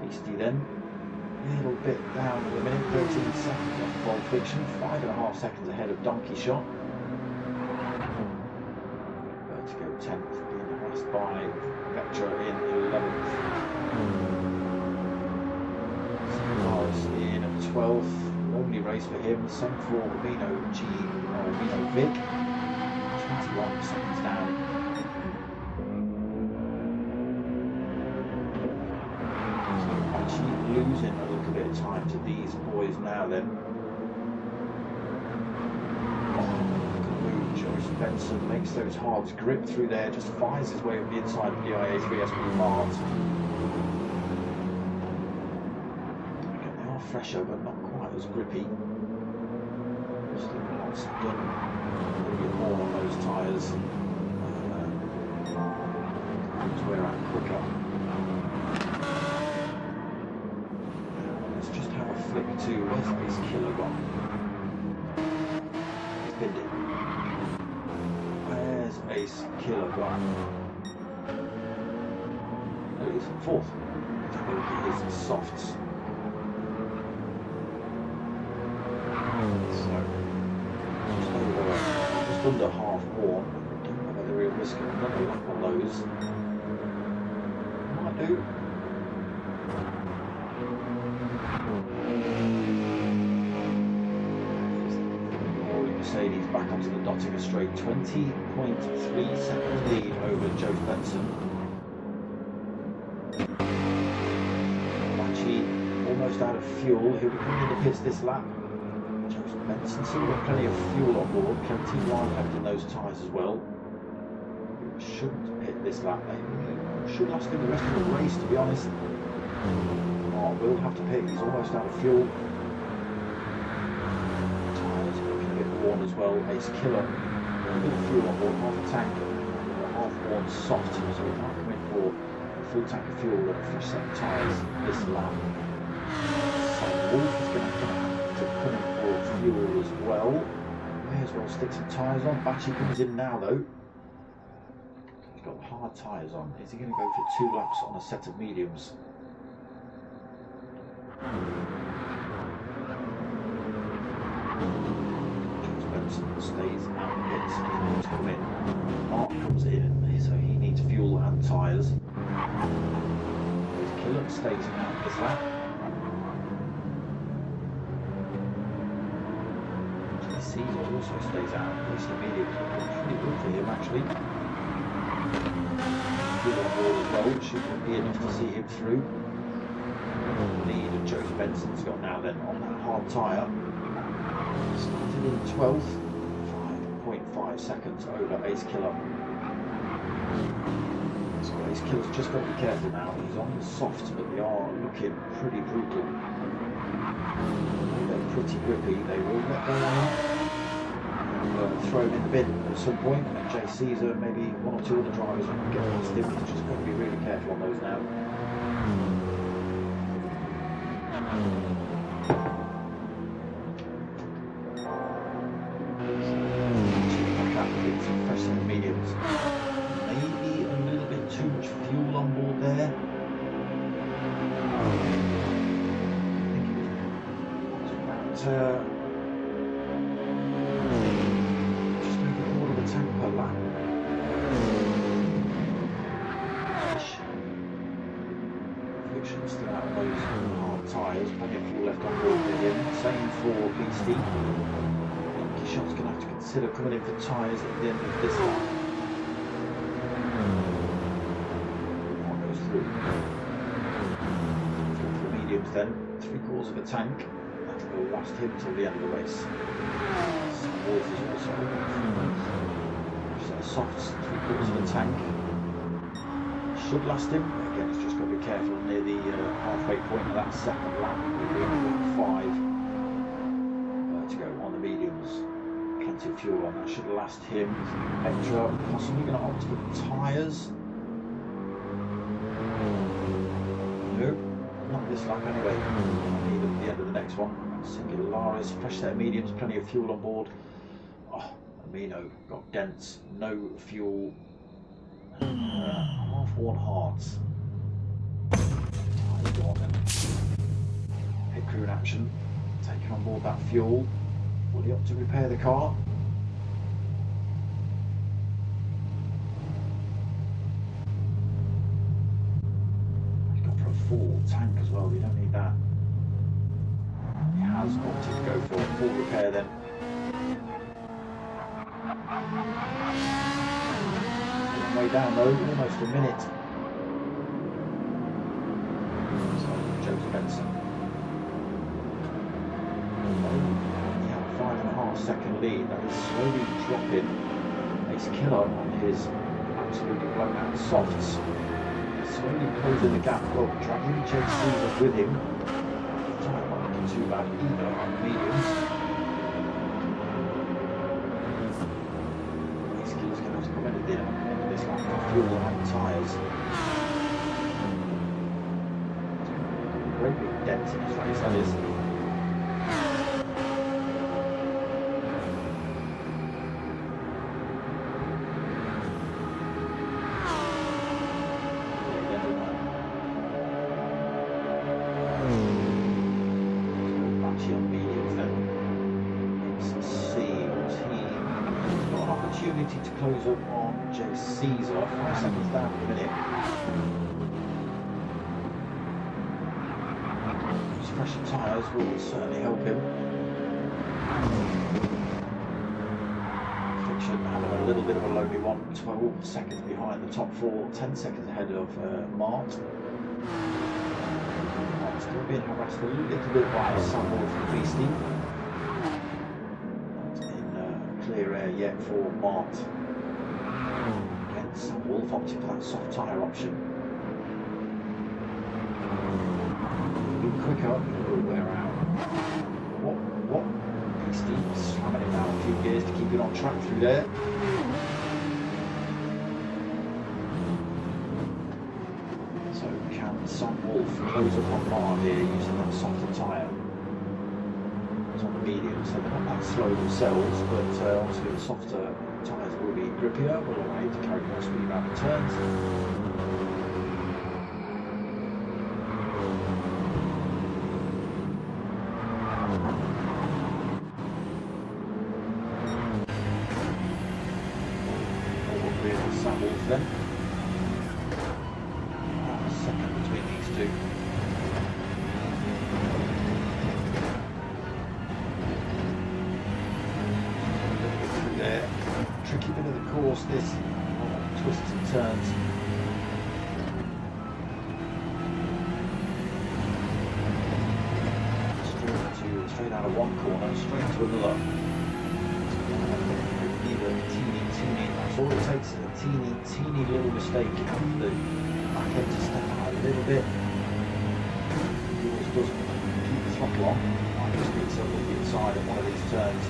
Beastie then. A little bit down at the minute. 13 seconds off Old Fiction. 5.5 seconds ahead of Donkey Shot. 10th, being harassed by Vectra in 11th. Morris in 12th. Only race for him. Same for Rubino Vic. 21 seconds down. So actually losing a little bit of time to these boys now then. Benson makes those hards grip through there, just fires his way up the inside of the IA3 SP hards. Again, they are fresher, but not quite as grippy. Still lots done a little bit more on those tyres. To wear out quicker. Let's just have a flick to where's Ace Killer gone? He's binned it. Ace Killer gone. Oh, he's 4th. Let's have a look at his softs. So, just under half worn. Don't know whether we'll risk another lap on those. Might do. Mercedes back onto the Nottingham straight, 20.3 seconds lead over Joe Benson. Bachi almost out of fuel, he'll be coming in the pits this lap. Joe Benson still got plenty of fuel on board, plenty of line left in those tyres as well. Shouldn't pit this lap, they should last him the rest of the race to be honest. Oh, will have to pit, he's almost out of fuel. Worn as well. Ace Killer, a bit of fuel on board, half a tank, half worn soft, so we can't come in for a full tank of fuel and a fresh set of tyres this lap. So Wolf is going to have to come in for fuel as well. May as well stick some tyres on. Bachi comes in now though. He's got hard tyres on. Is he going to go for 2 laps on a set of mediums? Stays out the pits, he needs to come in. Mark comes in, so he needs fuel and tyres. Killer stays out this lap. Caesar also stays out, at least the mediums are pretty good for him actually. Fuel on board as well, which should be enough to see him through. The lead of Joe Benson's got now then on that hard tyre. Started in 12th. 5 seconds over Ace Killer. So Ace Killer's just got to be careful now. He's on the softs, but they are looking pretty brutal. They're pretty grippy. They will let go on. throw him in the bin at some point, and Jay Caesar, maybe one or two other drivers will get past him. He's just got to be really careful on those now. Fresh set of mediums. Maybe a little bit too much fuel on board there. I think it was just maybe a quarter of a tank per lap. Friction still out of those hard tyres, plenty of fuel left on board for him. Same for Beastie. Shot's going to have to consider coming in for tyres at the end of this lap. One goes through. For the mediums then, 3/4 of a tank. That will last him till the end of the race. Wolf is also a soft 3/4 of a tank. Should last him. Again, he's just got to be careful near the halfway point of that second lap. We'll be 5 to go on the mediums. Plenty of fuel on that, should last him. Extra, possibly going to opt for tyres. Nope, not this lap anyway. I need at the end of the next one. Singularis, fresh set of mediums, plenty of fuel on board. Oh, Amino got dents, no fuel. Half-worn hards. Tyres go on then. Pit crew in action, taking on board that fuel. Will he opt to repair the car? He's gone for a full tank as well, we don't need that. He has opted to go for a full repair then. Way down though, almost a minute. So, Joe Spencer. 5.5-second lead. That is slowly dropping. Ace Killer on his absolutely blown out softs. Slowly closing the gap up, dragging Jay Caesar with him. Tyre not looking too bad either on the mediums. Ace Killer's going to have to come in at the end of this lap for fuel and tyres. Great big dent in his race, that is. To close up on Jay Caesar, 5 seconds down a minute. These fresher tyres will certainly help him. Friction having a little bit of a lonely one, 12 seconds behind the top 4, 10 seconds ahead of Mart. Still being harassed a little bit by Samuel from Beastie. Clear air yet for Mart. Again, Sam Wolf opting for that soft tyre option. A bit quicker, it will wear out. What? Beastie slamming it down a few gears to keep it on track through there. So can Sam Wolf close up on Mart here using that softer tyre? On the medium, so they're not that slow themselves, but obviously the softer tyres will be grippier, will allow you to carry more speed around the turns. All with Sam Wolf then. A second between these two. Tricky bit of the course, this twists and turns. Straight out of one corner, straight to another. Either teeny, that's all it takes, a teeny little mistake and the back end to step out a little bit. Yours doesn't keep the throttle on, might just need to look inside of one of these turns,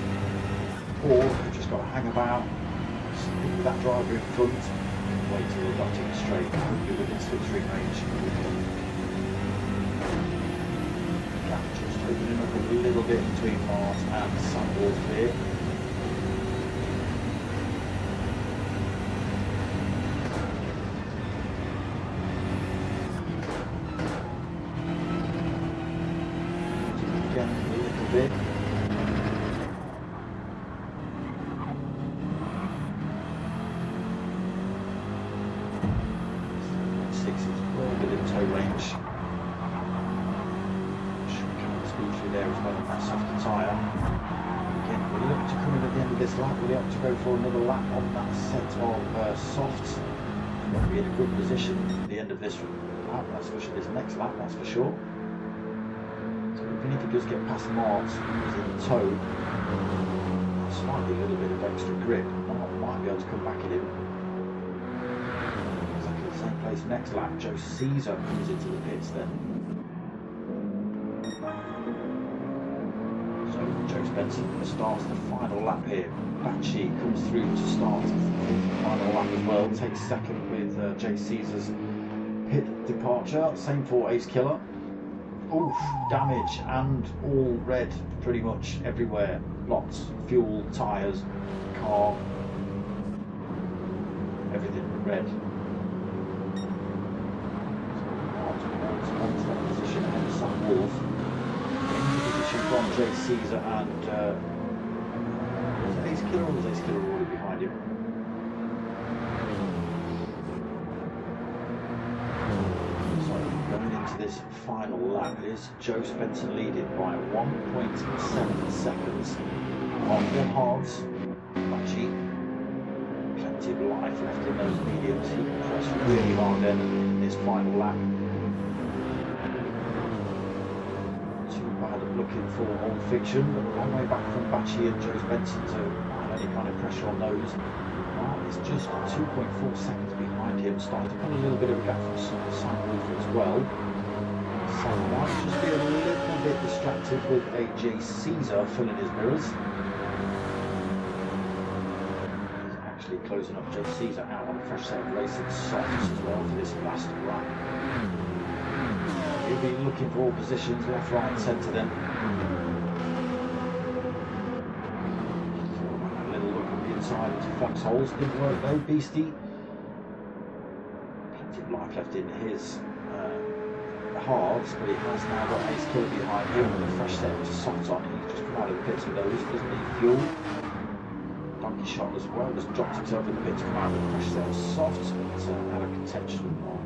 or just got to hang about, stick with that driver in front, wait till we've got it straight, hopefully within slipstream range. Gap just opening up a little bit between Mart and Sandwall's clear. Again, a little bit. Within tow range. Should come speed through there as well on that softer tyre. Again, we'll look to come in at the end of this lap. We'll have to go for another lap on that set of softs. We'll be in a good position at the end of this lap, that's for sure. This next lap, that's for sure. So even if he does get past Mart, who's in tow, slightly a little bit of extra grip, Mart might be able to come back at him. Same place next lap. Joe Caesar comes into the pits then. So Joe Spencer starts the final lap here. Bachi comes through to start the final lap as well. Takes second with Jay Caesar's pit departure. Same for Ace Killer. Oof, damage and all red pretty much everywhere. Lots, fuel, tyres, car, everything red. Position ahead of Sam Wolf. Into position from Jay Caesar and was it Ace Killer or was Ace Killer already behind him? So going into this final lap, it is Joe Spencer leading by 1.7 seconds on the hards. Bachi, plenty of life left in those mediums. He can press really hard then in this final lap. Looking for Old Fiction, but a long way back from Bachi and Joe Benson to have any kind of pressure on those. Mart is just 2.4 seconds behind him, starting to put a little bit of a gap from Sam Wolf as well. Sam might just be a little bit distracted with Jay Caesar filling his mirrors. He's actually closing up Jay Caesar out on a fresh set of racing softs as well for this last lap. He'll be looking for all positions, left, right, centre then. A little look at the inside into foxholes, didn't work though, Beastie. Plenty of life left in his hards, but he has now got Ace Killer behind him with a fresh set of softs on. He's just come out of the pits with those, doesn't need fuel. Donkey Shot as well, just dropped himself in the pit to come out with a fresh set of softs, but out of contention on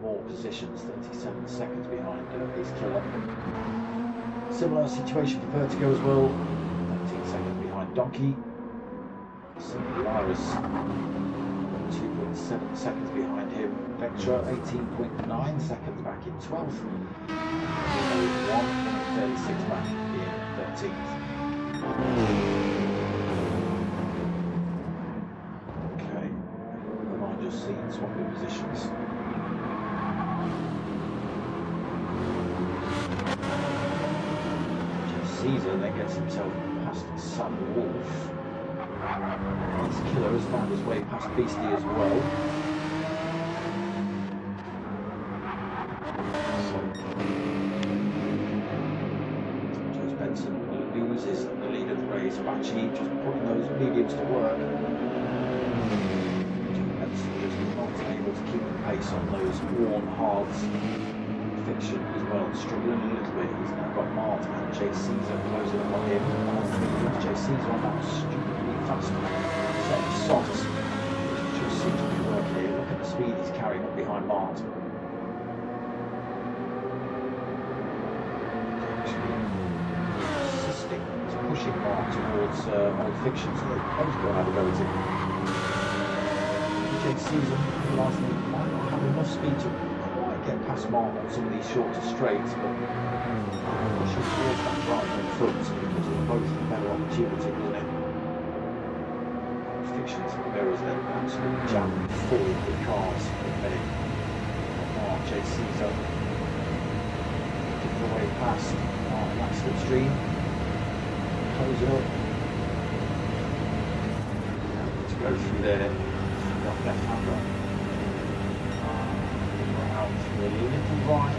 more positions, 37 seconds behind Ace Killer. Similar situation for Vertigo as well, 13 seconds behind Donkey. Solaris, 2.7 seconds behind him. Vectra, 18.9 seconds back in 12th. 1.36 back in 13th. Okay, I just seen swapping positions. Caesar then gets himself past Sam Wolf. Ace Killer has found his way past Beastie as well. So Joe Benson loses the lead of the race. Bachi just putting those mediums to work. Joe Benson just not able to keep the pace on those worn hards. Fiction as well, struggling a little bit. He's now got Mart and Jay Caesar closing up on him. Jay Caesar on that stupidly fast set of softs. Just seems to be working here. Look at the speed he's carrying up behind Mart. Assisting, he's pushing Mart towards Old Fiction, so they've both got to have a go at him. Jay Caesar, last thing, might not have enough speed to get past Mart on some of these shorter straights, but pushing towards that driver in front because of both a better opportunity, doesn't it? Fiction's mirrors then absolutely jammed full with cars in a minute. Mart, Jay Caesar giving away past Mart in that slipstream, close it up. go through there. Got left hander. Out to the little right.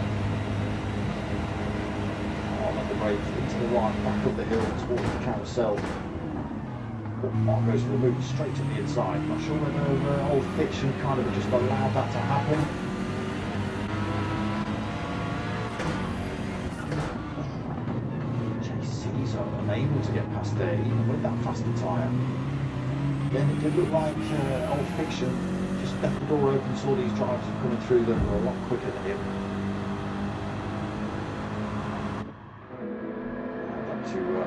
On the brakes into the right, back up the hill towards the carousel. Mark goes for the move straight to the inside. Not sure whether old fiction kind of just allowed that to happen. JC's unable to get past there, even with that faster tyre. Again, it did look like old fiction just left the door open, saw these drivers coming through that were a lot quicker than him.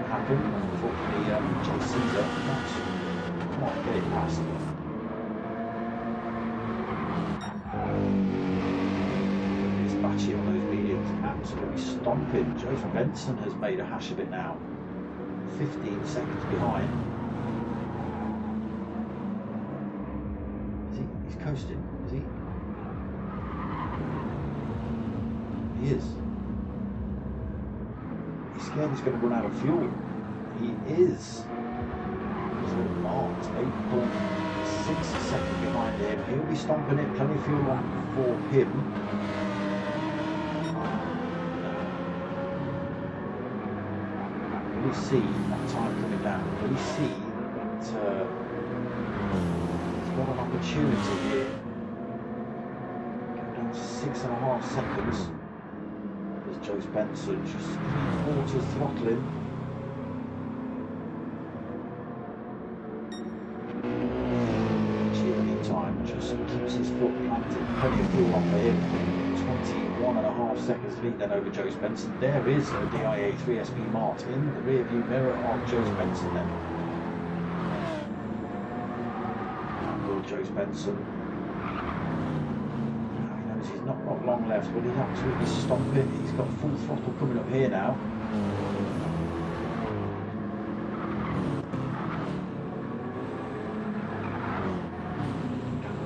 Happen. Unfortunately, JC's not quite get it past. It's batchy on those mediums, absolutely stomping. Joseph Benson has made a hash of it now. 15 seconds behind. He's coasting, is he? He is. He's scared he's going to run out of fuel. He is. He's marked 8.6 seconds behind him. He'll be stomping it. Plenty of fuel on for him. Will he see that time coming down? Will he see that he's got an opportunity here? Go down to 6.5 seconds. Joe Spencer just 3/4 throttling. In the meantime, just keeps his foot planted. Plenty of fuel on for him. 21.5 seconds lead then over Joe Spencer. There is a DIA 3SP marked in the rear view mirror of Joe Spencer then. And Joe Spencer. He's not got long left, but he's absolutely stomping. He's got full throttle coming up here now.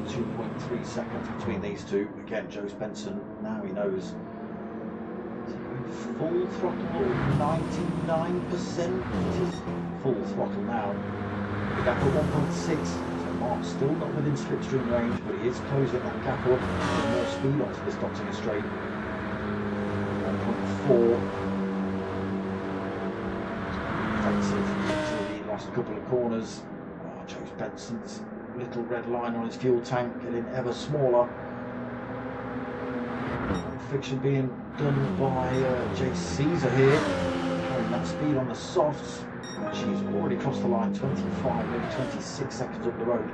2.3 seconds between these two. Again, Joe Spencer, now he knows. Full throttle, 99%. It is full throttle now. The gap at 1.6. Mark's still not within slipstream range, but he is closing that gap up. More speed onto this Dottinger straight. 1.4. Defensive to the last couple of corners. Oh, Joe Spencer's little red line on his fuel tank getting ever smaller. Fiction being done by Jay Caesar here. Carrying that speed on the softs. She's already crossed the line, 25, maybe 26 seconds up the road.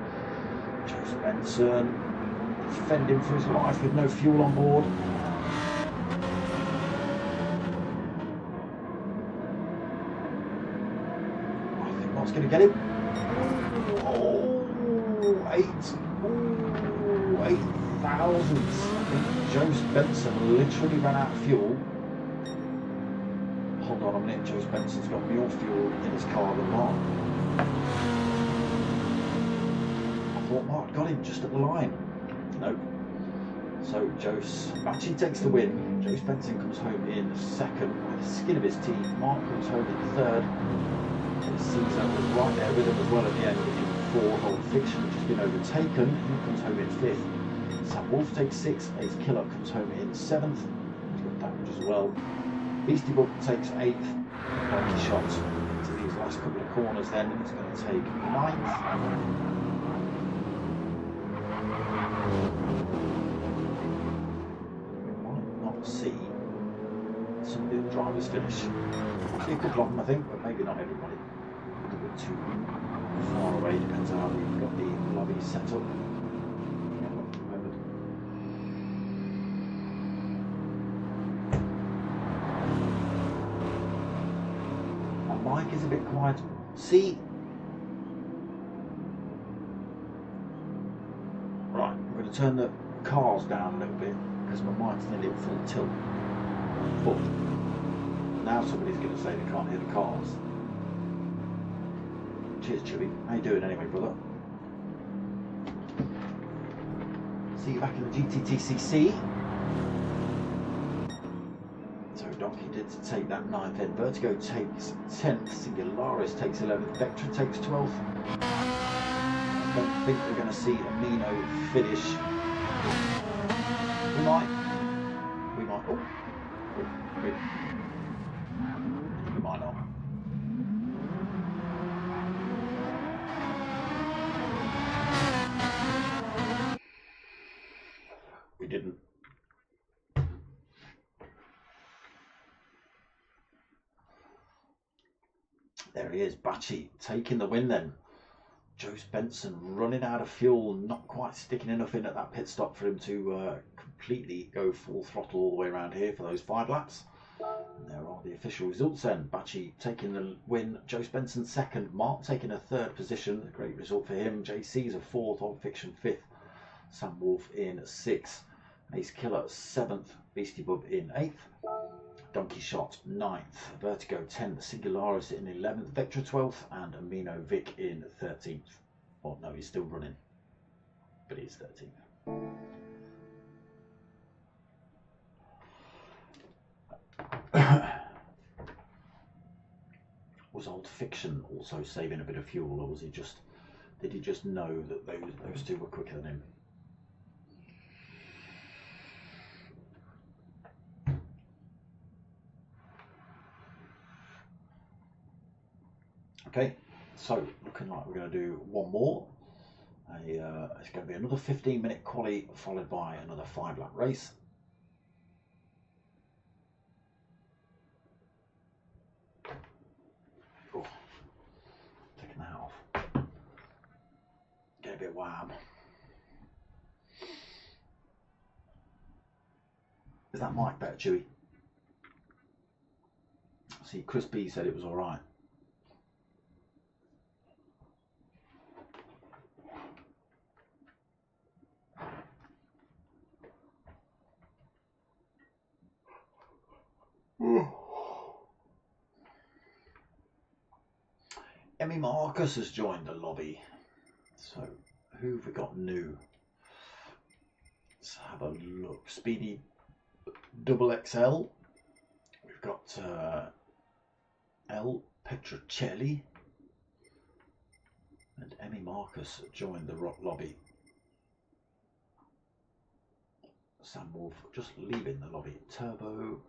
Joe Spencer defending for his life with no fuel on board. I think that's going to get him. Oh, 8 thousandths. I think Joe Spencer literally ran out of fuel. Hold on a minute, Joe Spencer's got more fuel in his car than Mark. I thought Mark got him just at the line. Nope. So Joe actually takes the win. Joe Spencer comes home in second with the skin of his teeth. Mark comes home in third. Caesar was right there with him as well at the end, in fourth. Old Fiction has just been overtaken. He comes home in fifth. Sam Wolf takes sixth. Ace Killer comes home in seventh. He's got damage as well. Beastie Book takes 8th. Donkey Shot to these last couple of corners then. It's going to take 9th. We might not see some of the drivers finish. See a couple of them I think, but maybe not everybody. A little bit too far away, depends on how we've got the lobby set up. Mike is a bit quiet. See? Right, I'm going to turn the cars down a little bit because my mic's nearly at full tilt. But now somebody's going to say they can't hear the cars. Cheers, Chewy. How you doing anyway, brother? See you back in the GTTCC. Donkey did take that 9th end. Vertigo takes 10th. Singularis takes 11th. Vectra takes 12th. Don't think we're going to see Amino finish. We might. Oh, we might not. We didn't. There he is, Batchy, taking the win then. Joe Spencer running out of fuel, not quite sticking enough in at that pit stop for him to completely go full throttle all the way around here for those 5 laps. And there are the official results then. Batchy taking the win, Joe Spencer second, Mark taking a 3rd position, a great result for him. JC's a 4th, Old Fiction 5th, Sam Wolf in 6th, Ace Killer 7th, Beastie Bub in 8th. Donkey Shot 9th, Vertigo 10th, Singularis in 11th, Vectra 12th, and Amino Vic in 13th. Oh no, he's still running, but he's 13th. Was Old Fiction also saving a bit of fuel, or was he just? Did he just know that those 2 were quicker than him? Okay, so looking like we're going to do one more. It's going to be another 15-minute quali followed by another 5-lap race. Oh, taking that off. Get a bit wham. Is that mic better, Chewy? See, Chris B said it was all right. Emmy Marcus has joined the lobby. So, who have we got new? Let's have a look. Speedy Double XL. We've got L Petrocelli. And Emmy Marcus joined the lobby. Sam Wolf just leaving the lobby. Turbo.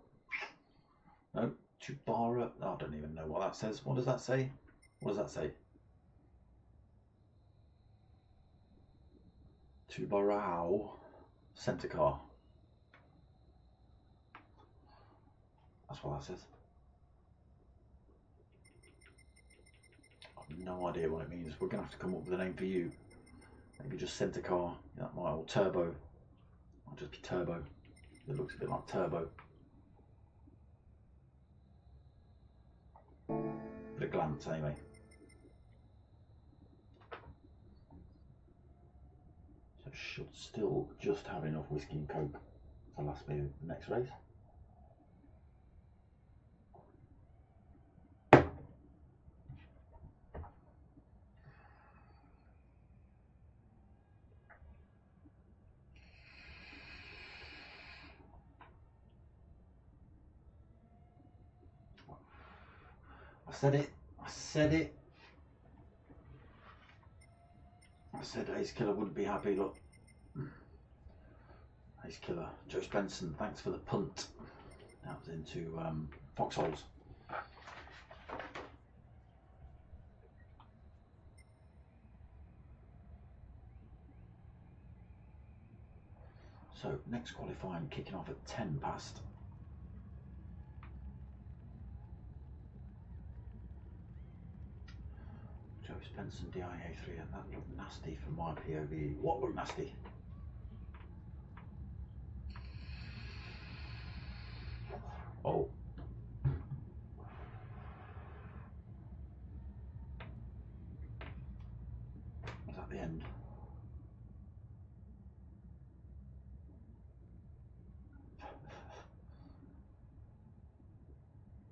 No, Tubara. I don't even know what that says. What does that say? What does that say? Tubarao Centre Car. That's what that says. I've no idea what it means. We're going to have to come up with a name for you. Maybe just Centre Car. That might, or Turbo. Might just be Turbo. It looks a bit like Turbo. Bit of glance anyway. So should still just have enough whiskey and coke to last me the next race. I said it. I said Ace Killer wouldn't be happy. Look, Ace Killer, Joe Spencer, thanks for the punt. That was into foxholes. So next qualifying kicking off at 10 past. Joe Spencer DIA3, and that looked nasty from my POV. What looked nasty? Oh. Was that the end?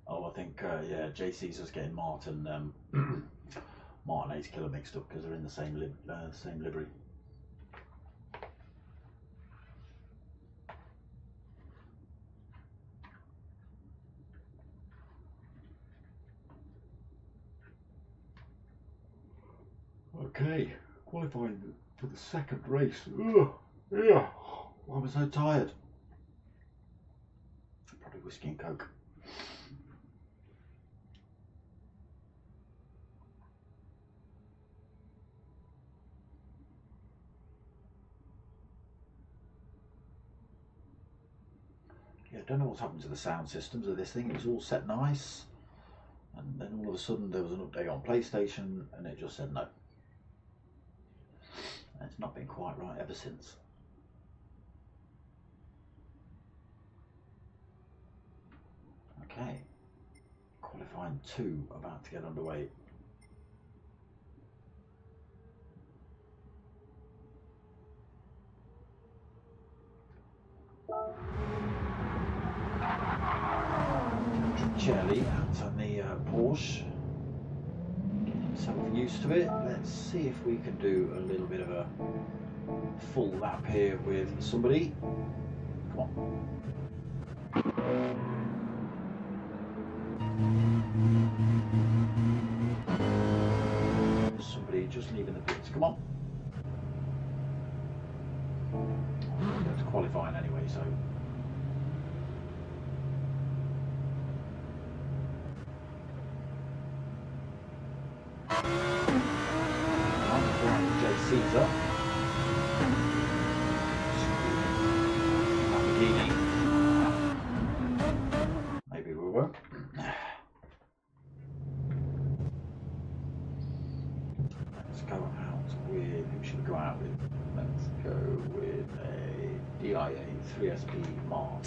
Oh, I think, yeah, JC's just getting Martin Ace Killer mixed up because they're in the same livery. Okay, qualifying for the second race. Ugh, yeah, I was so tired. Probably whiskey and coke. Yeah, I don't know what's happened to the sound systems of this thing. It was all set nice, and then all of a sudden there was an update on PlayStation and it just said no. And it's not been quite right ever since. Okay, qualifying 2 about to get underway. Charlie out on the Porsche, getting himself used to it. Let's see if we can do a little bit of a full lap here with somebody. Come on. Somebody just leaving the pits. Come on. That's qualifying anyway, so. Caesar. Lamborghini. Maybe we won't. Let's go out with, who should we go out with? Let's go with a DIA 3SP Mart.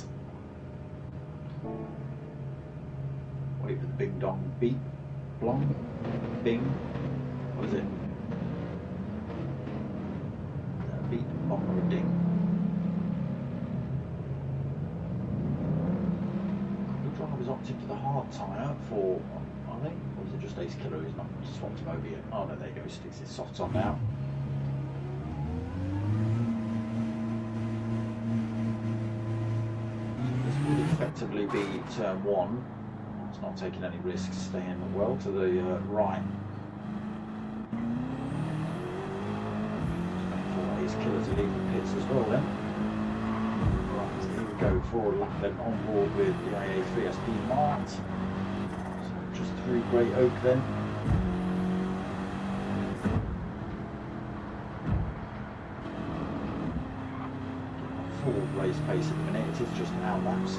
Wait for the bing dong beep. Blong. Bing. What is it? Beat, bong or a ding. The driver's opted to the hard tyre for, are they? Or is it just Ace Killer who's not swapped him over yet? Oh no, there you go, he sticks his softs on now. This would effectively be turn 1. It's not taking any risks, staying well to the right. Killer to leave the pits as well then. Right, here we go for a lap then on board with the IA 3SP Mart. So just through Grey Oak then. Full race pace at the minute, it is just out laps.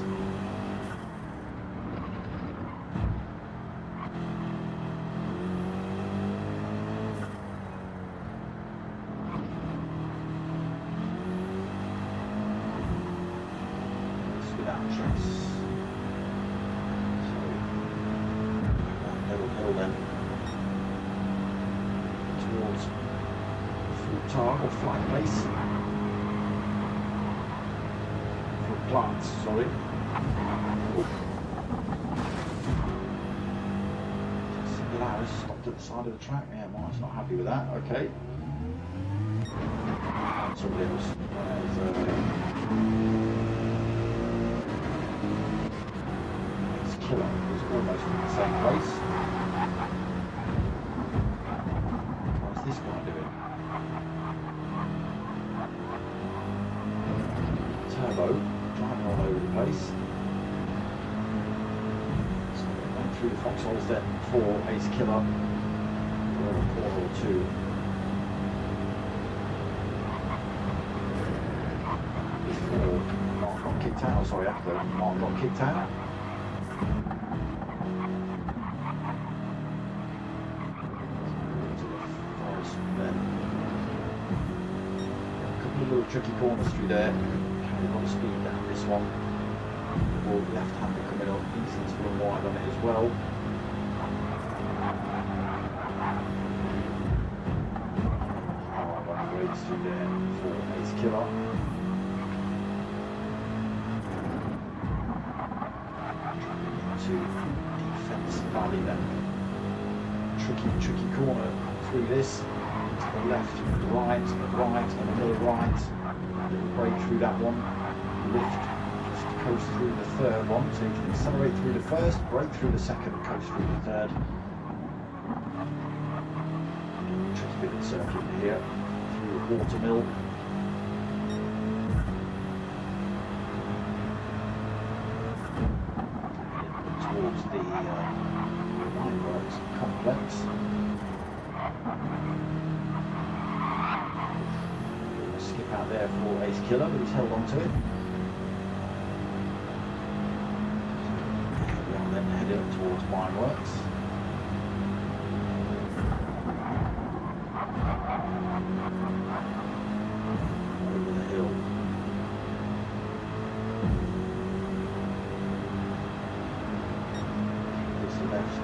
Or flat place for plants, sorry. Singularity stopped at the side of the track. Yeah, Mark's not happy with that. Okay. And somebody else. It's Killer. It's almost in the same place. What's this guy doing? Turbo, driving all over the place. So went through the foxholes then for Ace Killer for a corner or 2. Before Mark got kicked out, sorry, after Mark got kicked out. To the forest then. A couple of little tricky corners through there. A lot of speed down this one. Or left-hander coming up, easy to run wide on it as well. Hard on the brakes through there for Ace Killer. Into Defence Valley then. Tricky corner through this. To the left, the right, and another right. Little break through that one, lift, just coast through the third one, so you can accelerate through the first, break through the second, coast through the third. Tricky pivot circuit here through Watermill. Towards the Wineworks complex. Skip out there for Ace Killer, but he's held on to it. We'll then head up towards Wineworks. Over the hill. This left.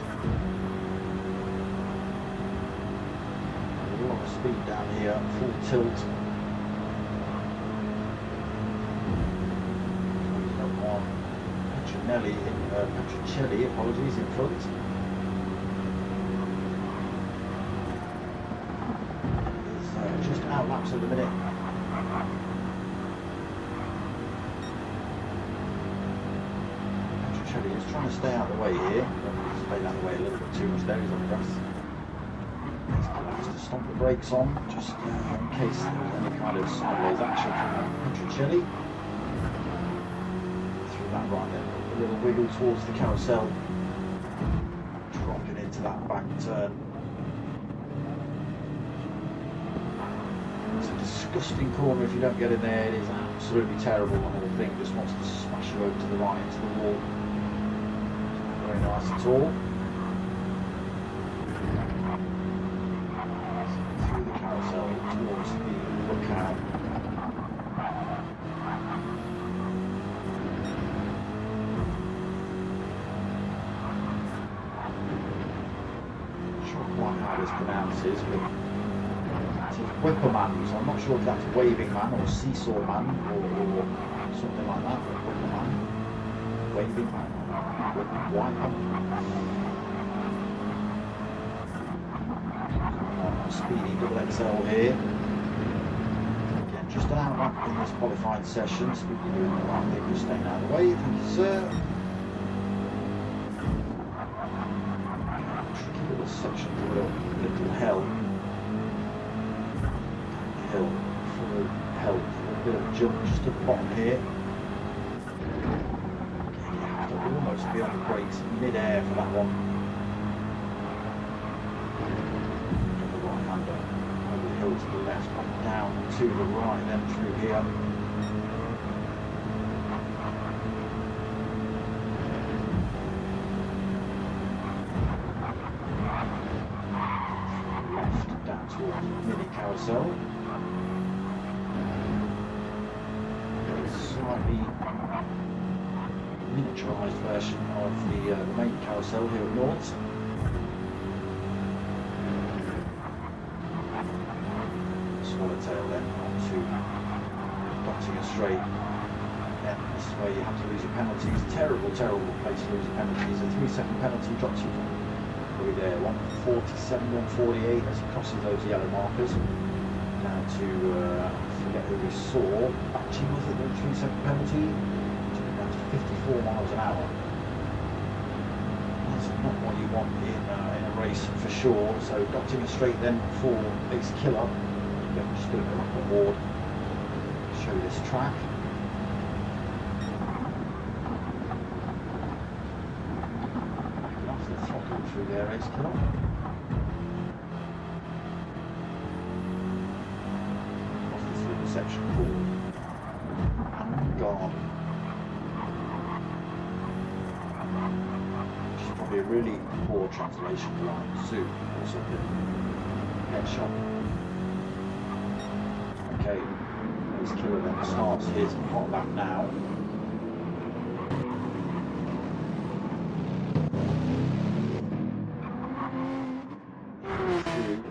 A lot of speed down here, full tilt. Petrocelli, apologies, in front. He's just out laps at the minute. Petrocelli is trying to stay out of the way here. Stay out of the way a little bit too much there, he's on the grass. He's going to stomp the brakes on, just in case there's any kind of sideways action from Petrocelli. Through that right there. Little wiggle towards the carousel, dropping into that back turn. It's a disgusting corner if you don't get in there. It is absolutely terrible. The whole thing just wants to smash you over to the right into the wall. It's not very nice at all. Through the carousel towards the lookout. How this pronounces, but it says Whipperman, so I'm not sure if that's waving man or seesaw man or something like that, but Whipperman, waving man, Whipperman. Speedy double XL here. Again, just an outlap in this qualifying session, so you're doing the right thing, just staying out of the way, thank you sir. Section of a little hell, full of hell, a bit of a jump just at the bottom here. Okay, you have to almost be on the brakes mid-air for that one. The right hander over the hill to the left, back down to the right, then through here. Mini carousel. Slightly miniaturised version of the main carousel here at Nords. Swallowtail then onto Nottingham Straight. Yeah, this is where you have to lose your penalties. Terrible, terrible place to lose your penalties. A 3-second penalty drops you from there, 147, 148 as he crosses those yellow markers. Down to, I forget who we saw, Batchy was it, the 3-second penalty? Down to 54 miles an hour. That's not what you want in a race for sure. So Nottingham Straight then for Ace Killer. Again, just doing a lap on board. Show you this track. Through there, Ace Killer. Through the section called and gone. Which is probably a really poor translation for like zoo or something. Headshot. Okay, Ace Killer then starts his hot lap now.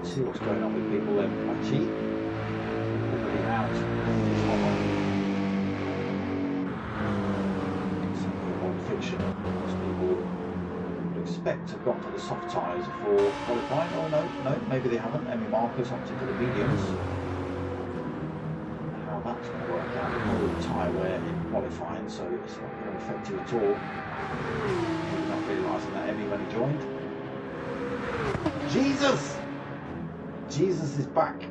See what's going on with people then. Patchy, already out. One fiction. Most people would expect to have gone for the soft tyres for qualifying. Oh no, maybe they haven't. Emmy Marcus opted for the mediums. How that's going to work out. No tyre wear in qualifying, so it's not going to affect you at all. Maybe not realising that Emmy when he joined. Jesus! Jesus is back.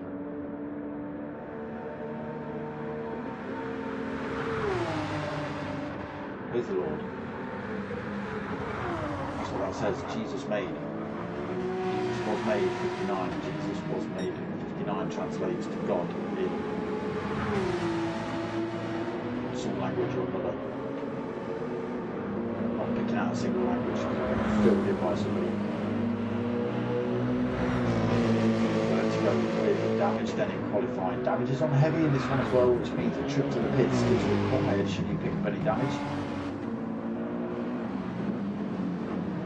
Praise the Lord. That's what that says. Jesus made. Jesus was made 59. Jesus was made 59 translates to God in some language or another. I'm not picking out a single language filled in by somebody. With damage then in qualifying. Damage is on heavy in this one as well, which means a trip to the pits is required should you pick up any damage.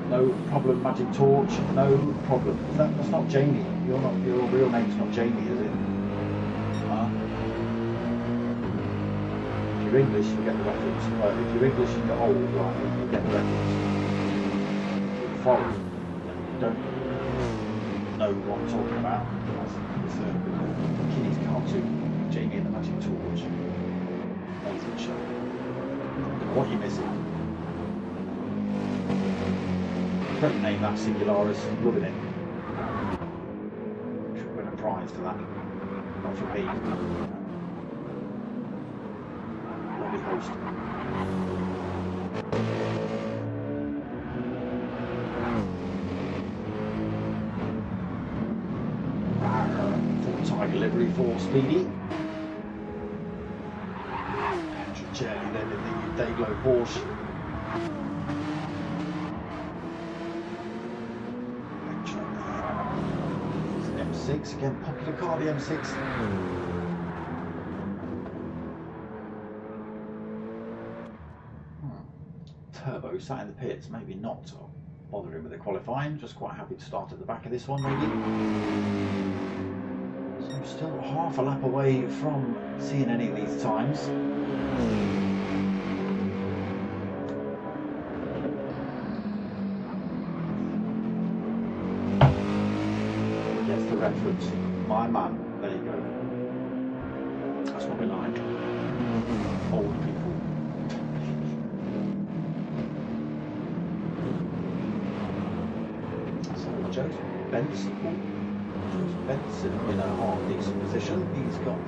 No problem, Magic Torch, no problem. That's not Jamie. Your real name's not Jamie, is it? If you're English, you get the reference. If you're English and you're old, right, you get the reference. If you're foreign, you don't know what I'm talking about. It's a kiddies cartoon, Jamie and the Magic Torch. Nathan show. I don't know what you're missing. Great name that, Singularis, loving it. Should win a prize for that. Not for me. Lovely host. Tiger livery for Speedy. Petrocelli then in the Dayglow Porsche. M6 again, popular car, the M6. Turbo sat in the pits, maybe not bothering with the qualifying, just quite happy to start at the back of this one maybe. So still half a lap away from seeing any of these times. Gets the reference. My man, there you go. That's what we like. Old people. Joe's Benson in a half decent position. He's got a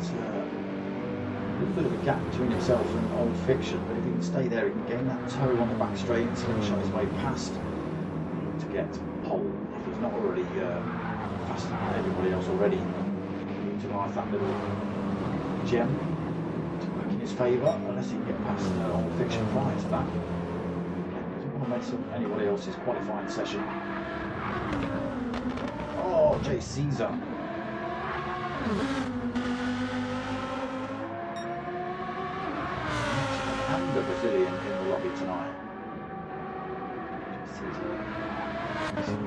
little bit of a gap between himself and Old Fiction, but if he can stay there, he can gain that toe on the back straight and slingshot his way past to get pole. If he's not already faster than everybody else already, utilise that little gem to work in his favour, unless he can get past Old Fiction prior to that. He doesn't want to mess up anybody else's qualifying session. Oh, J. Caesar. And the Brazilian in the lobby tonight. Caesar.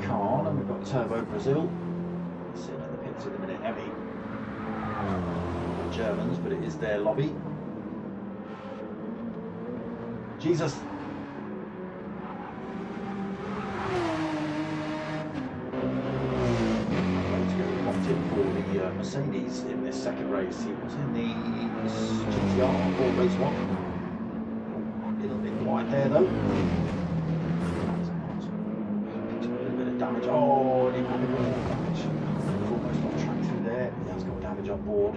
Khan, and we've got Turbo Brazil. Sitting in the pits at the minute, Emmy. The Germans, but it is their lobby. Jesus. For the Mercedes in this second race. He was in the GR or race 1. A little bit wide there though. Picked up a little bit of damage. Oh, he got a bit of damage. Almost off track through there. He has got damage on board.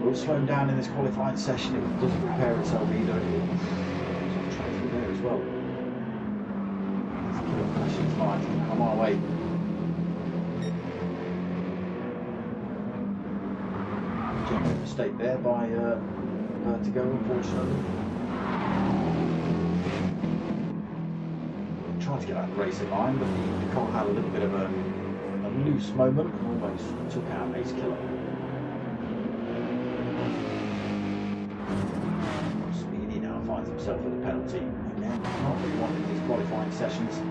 We'll slow him down in this qualifying session. It doesn't repair itself either. It's off track through there as well. Let's keep up flashing lights and come our way. Mistake there by Vertigo, unfortunately. Tried to get that race in line, but the car had a little bit of a loose moment and almost took out Ace Killer. Speedy now finds himself with a penalty. Again, not really wanting these qualifying sessions.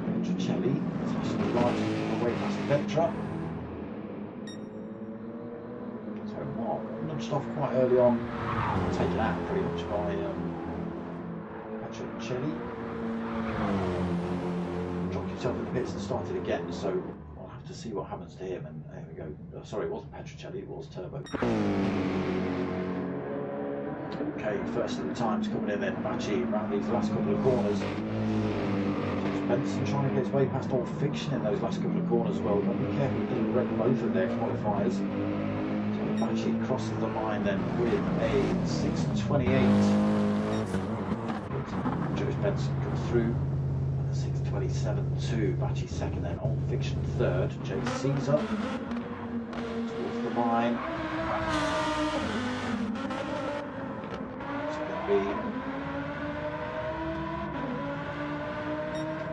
Petrocelli, especially right away past Vetra. Nudged off quite early on, taken out pretty much by Petrocelli. Dropped himself in the pits and started again, so we'll have to see what happens to him. And there we go. Sorry, it wasn't Petrocelli, it was Turbo. Okay, first of the times coming in then, Bachi around these last couple of corners. Just Benson trying to get his way past Old Fiction in those last couple of corners as well. Got to be careful, he didn't wreck both of their qualifiers. So Bachi crosses the line then with a 6:28. Joe Benson comes through at a 6:27.2. Bachi second, then Old Fiction third. Jay Caesar towards the line. It's going to be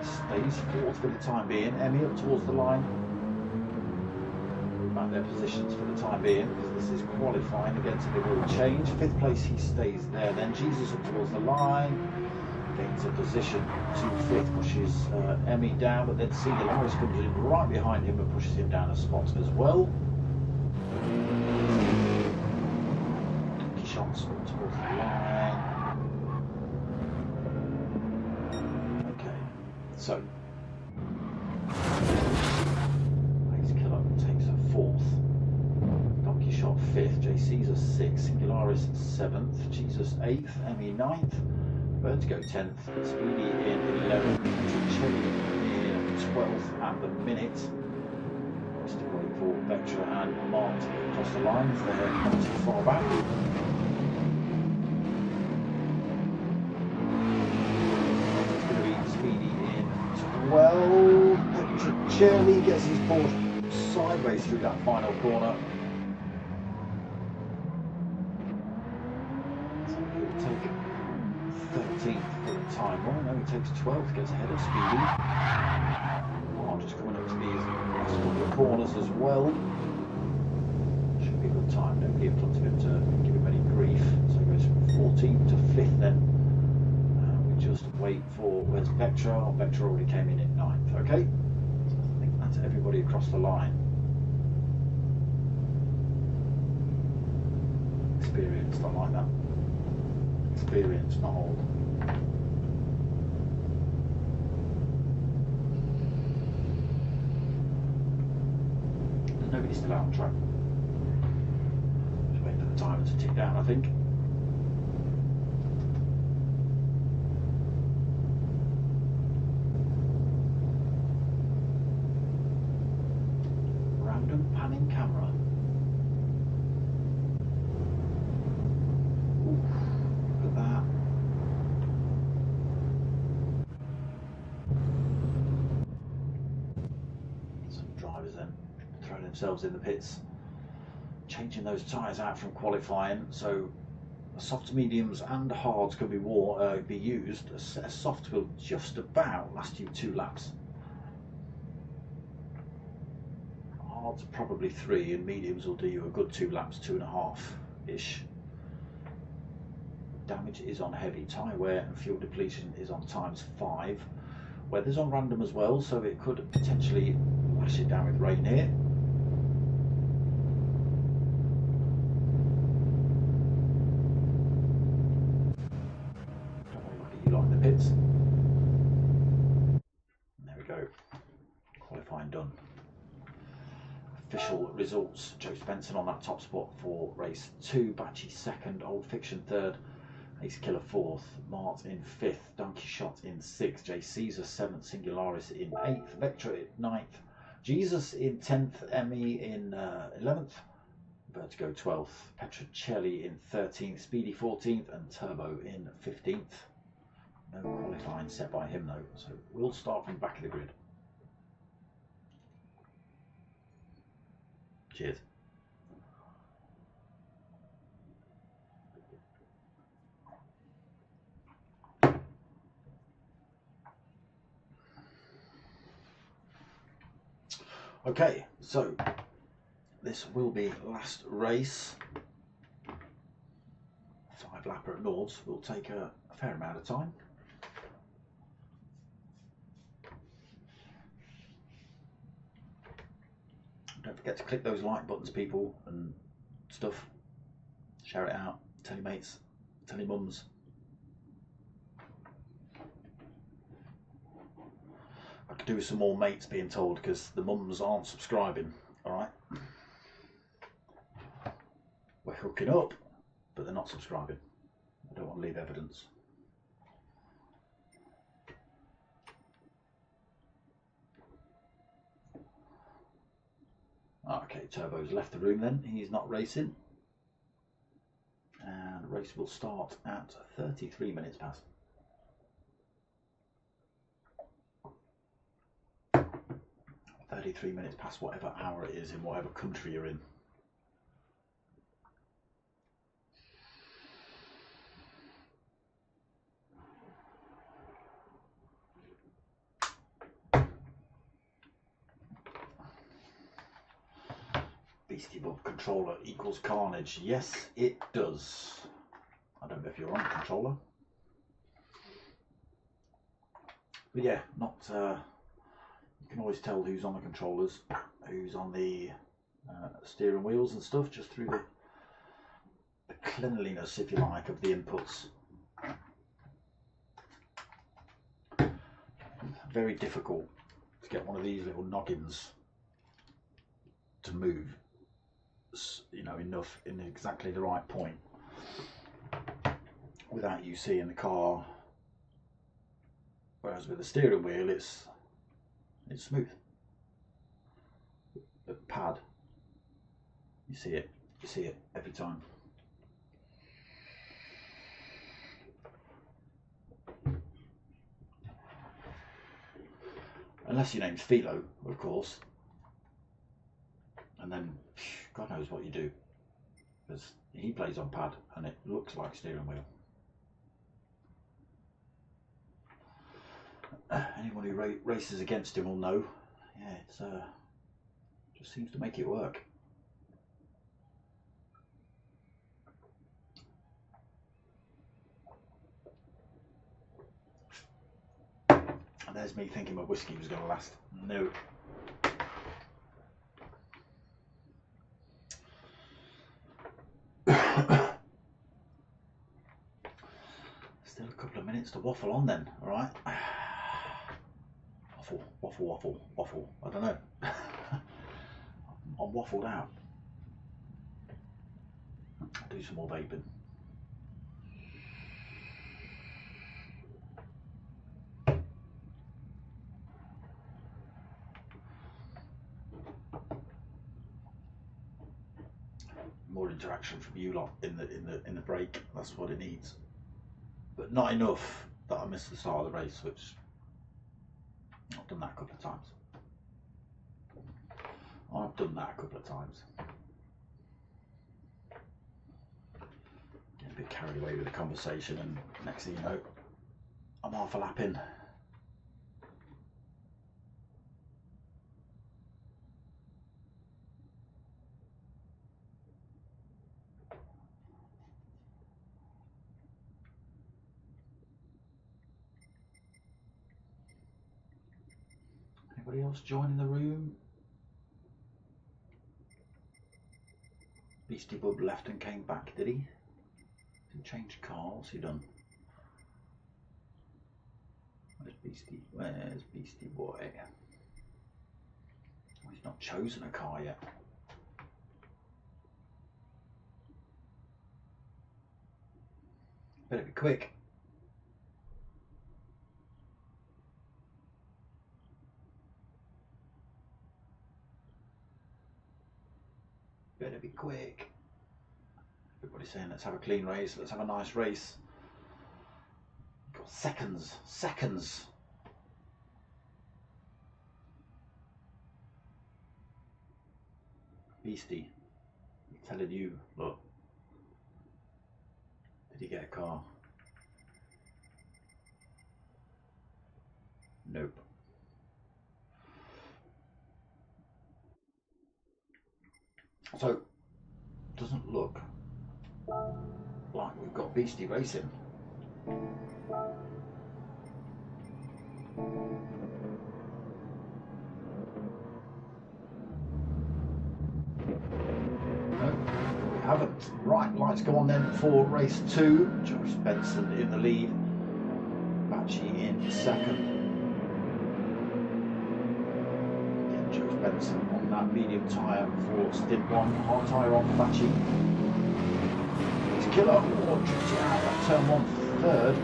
stays fourth for the time being. Emmy up towards the line. Back their positions for the time being because this is qualifying again, so they will change. Fifth place, he stays there. Then Jesus up towards the line, gains a position to fifth, pushes Emmy down, but then Singularis comes in right behind him and pushes him down a spot as well. Shots up towards the line. Okay, so takes a fourth, Donkey Shot fifth, Jay Caesar sixth, Singularis seventh, Jesus eighth, Emmy ninth, Vertigo 10th, Speedy in 11th, Chili in 12th at the minute. Still waiting for Vectra and Mark to get across the line if they're not too far back. It's going to be Speedy in 12th, Vectra Chili gets his ball sideways through that final corner. So he'll take 13th for the time. Well, no, he takes 12th, gets ahead of Speedy. Oh, just coming up to these last couple of corners as well. Should be a good time. Nobody in front of him to give him any grief. So he goes from 14th to 5th then. We just wait for, where's Vectra? Oh, Vectra already came in at 9th. Okay. So I think that's everybody across the line. Experienced, I like that. Experience, not old. There's nobody still out on track. Just waiting for the timer to tick down, I think. Random panning camera. Themselves in the pits, changing those tyres out from qualifying, so softs, mediums and hards could be used. A soft will just about last you 2 laps, hards probably 3, and mediums will do you a good 2 laps, 2.5 ish. Damage is on heavy, tyre wear and fuel depletion is on ×5. Weather's on random as well, so it could potentially lash it down with rain here. Pits. There we go. Qualifying done. Official results. Joe Spencer on that top spot for race 2. Bachi second. Old Fiction third. Ace Killer fourth. Mart in 5th. Donkey Shot in 6th. Jay Caesar 7th. Singularis in 8th. Vectra in 9th. Jesus in 10th. Emmy in 11th. Vertigo 12th. Petrocelli in 13th. Speedy 14th. And Turbo in 15th. No qualifying set by him though, so we'll start from the back of the grid. Cheers. Okay, so this will be last race. 5-lapper at Nords will take a fair amount of time. Don't forget to click those like buttons, people, and stuff. Share it out. Tell your mates. Tell your mums. I could do with some more mates being told because the mums aren't subscribing. Alright? We're hooking up, but they're not subscribing. I don't want to leave evidence. Okay, Turbo's left the room then. He's not racing. And the race will start at 33 minutes past. .33 minutes past whatever hour it is in whatever country you're in. Beastie Bub controller equals carnage. Yes, it does. I don't know if you're on a controller. But yeah, not. You can always tell who's on the controllers, who's on the steering wheels and stuff, just through the cleanliness, if you like, of the inputs. Very difficult to get one of these little noggins to move, you know, enough in exactly the right point without you seeing the car. Whereas with the steering wheel, it's smooth. The pad, you see it every time. Unless your name's Philo, of course, and then God knows what you do, because he plays on pad and it looks like steering wheel. Anyone who races against him will know. Yeah, it's just seems to make it work. And there's me thinking my whiskey was going to last. No. Still a couple of minutes to waffle on then, all right? Waffle. I don't know. I'm waffled out. I'll do some more vaping. More interaction from you lot in the break. That's what it needs. But not enough that I missed the start of the race, which I've done that a couple of times. Get a bit carried away with the conversation, and next thing you know, I'm half a lap in. Anybody else joining the room? Beastie Bub left and came back, did he? Didn't change car. What's he done? Where's Beastie Boy? Oh, he's not chosen a car yet. Better be quick. Better be quick. Everybody's saying let's have a clean race, let's have a nice race. You've got seconds. Beastie, I'm telling you, look. Did he get a car? Nope. So, doesn't look like we've got Beastie racing. No, we haven't. Right, lights go on then for race 2. Josh Benson in the lead. Batchy in second. Again, Josh Benson on that medium tyre for stint 1. Hard tyre on for Batchy. It's Killer or Duty out at turn 1 third.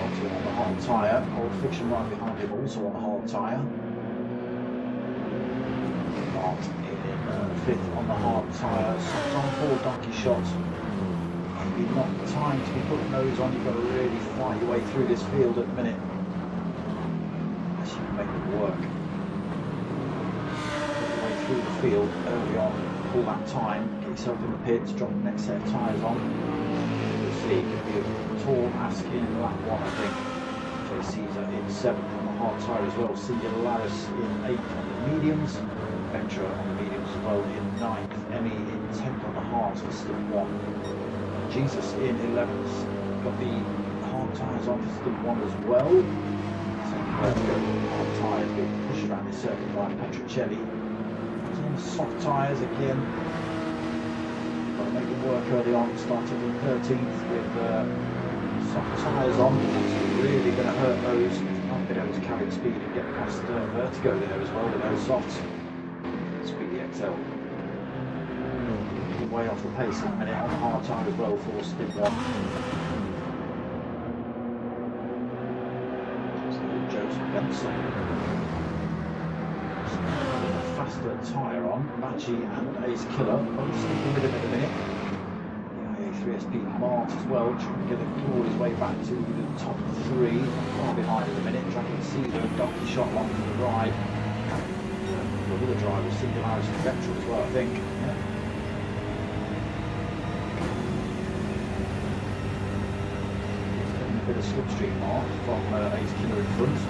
Also on the hard tyre. Old Fiction right behind him, also on the hard tyre. Not in 5th on the hard tyre. Soft on 4 donkey shots. Maybe not the time to be putting those on. You've got to really fight your way through this field at the minute. Unless you can make it work. Put your way through the field early on. Pull that time. Get yourself in the pits. Drop the next set of tyres on. You'll see it can be a tall ask in lap 1, I think. Jay Caesar in 7th on the hard tyre as well. Singularis in 8th on the mediums. Vectra on the mediums as well in 9th. Emmy in 10th on the hards for stint 1. Jesus in 11th. Got the hard tyres on for stint 1 as well. So let's go with the hard tyres. Get pushed around this circuit by Petrocelli. On the soft tyres again. Got to make it work early on. Started in 13th with soft tyres on. It's really going to hurt those. Not been able to carry the speed and get past Vertigo there as well with those softs. Speedy XL. Way off the pace in a minute on the hard tyre as well for stint 1. Joseph Benson. Faster tyre on. Bachi and Ace Killer both sticking with him at the minute. The IA3SP Mart as well, trying to claw his way back to the top 3. Far behind at the minute. Dragon Caesar, donkey shot along for the ride. The other driver, Singularis and Vectra as well, I think. Yeah. Bit of slipstream mark from Ace Killer in front.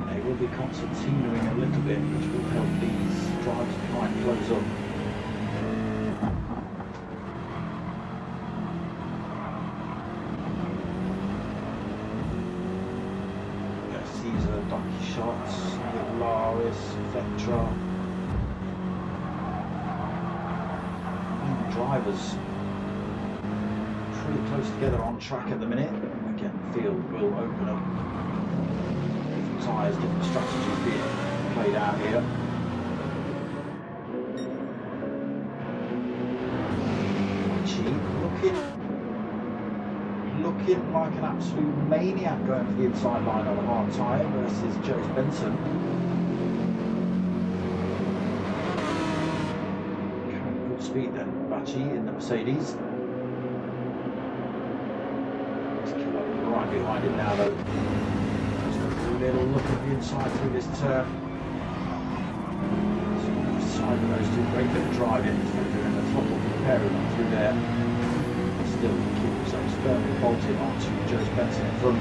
And they will be concertinaing a little bit, which will help these drivers behind close up. Caesar, donkey shots, Laris, Vectra. And the drivers pretty close together on track at the minute. Again, the field will open up. Different tyres, different strategies being played out here. Looking like an absolute maniac going for the inside line on a hard tyre versus Joe Benson. Carrying good speed then, Bachi in the Mercedes. Right behind it now though. Just a little look at the inside through this turn. Side of those two, great bit of driving. Doing the throttle preparing through there. Still keep themselves firmly bolted onto Joe Benson in front.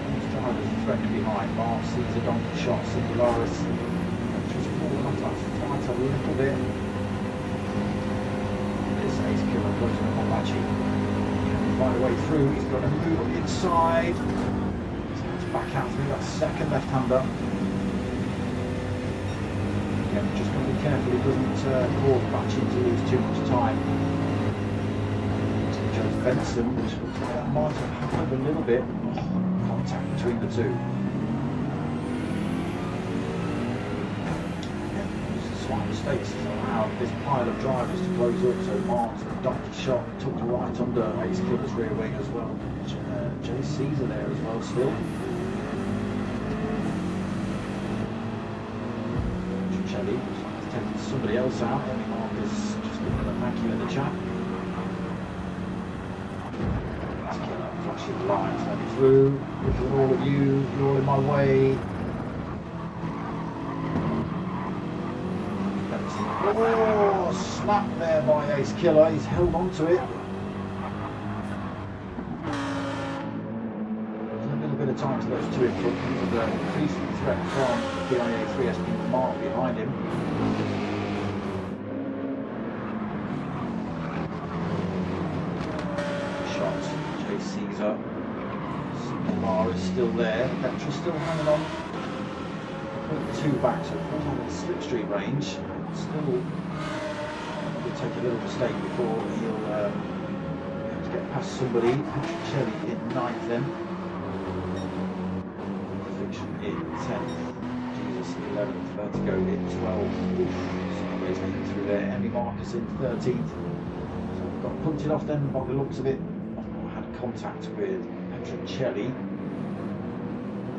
These drivers are threatening behind. Mark sees a donkey shot, Singularis. Just falling off that fight a little bit. Ace Killer closing up on Bachi. Can find a way through. He's got to move inside. He's got to back out through that second left-hander. Again, just got to be careful he doesn't cause Bachi to lose too much time. Joe Benson, which looks like that might have happened a little bit. Contact between the two. Slight mistakes allowed this pile of drivers to close up, so Martin, donkey shot, tucked right under Ace Killer's rear wing as well. Jay Caesar there as well still. Chelly looks like he's taking somebody else out. Emmy Marcus just giving them a thank you in the chat. Ace Killer flashing the lines, let me through. Look at all of you, you're all in my way. Oh, snap there by Ace Killer. He's held on to it. There's a little bit of time to those two in front. With the increasing threat from the IA3SP Mark behind him. Shots. Jay Caesar. Lamar is still there. Vectra's still hanging on. Put the two back, so it falls on the slipstream range. Still will take a little mistake before he'll be able to get past somebody. Petrocelli in 9th then. Fiction in 10th. Jesus 11th. Vertigo in 12th. Somebody's getting through there. Emmy Marcus in 13th. So we've got punted off then by the looks of it. Had contact with Petrocelli.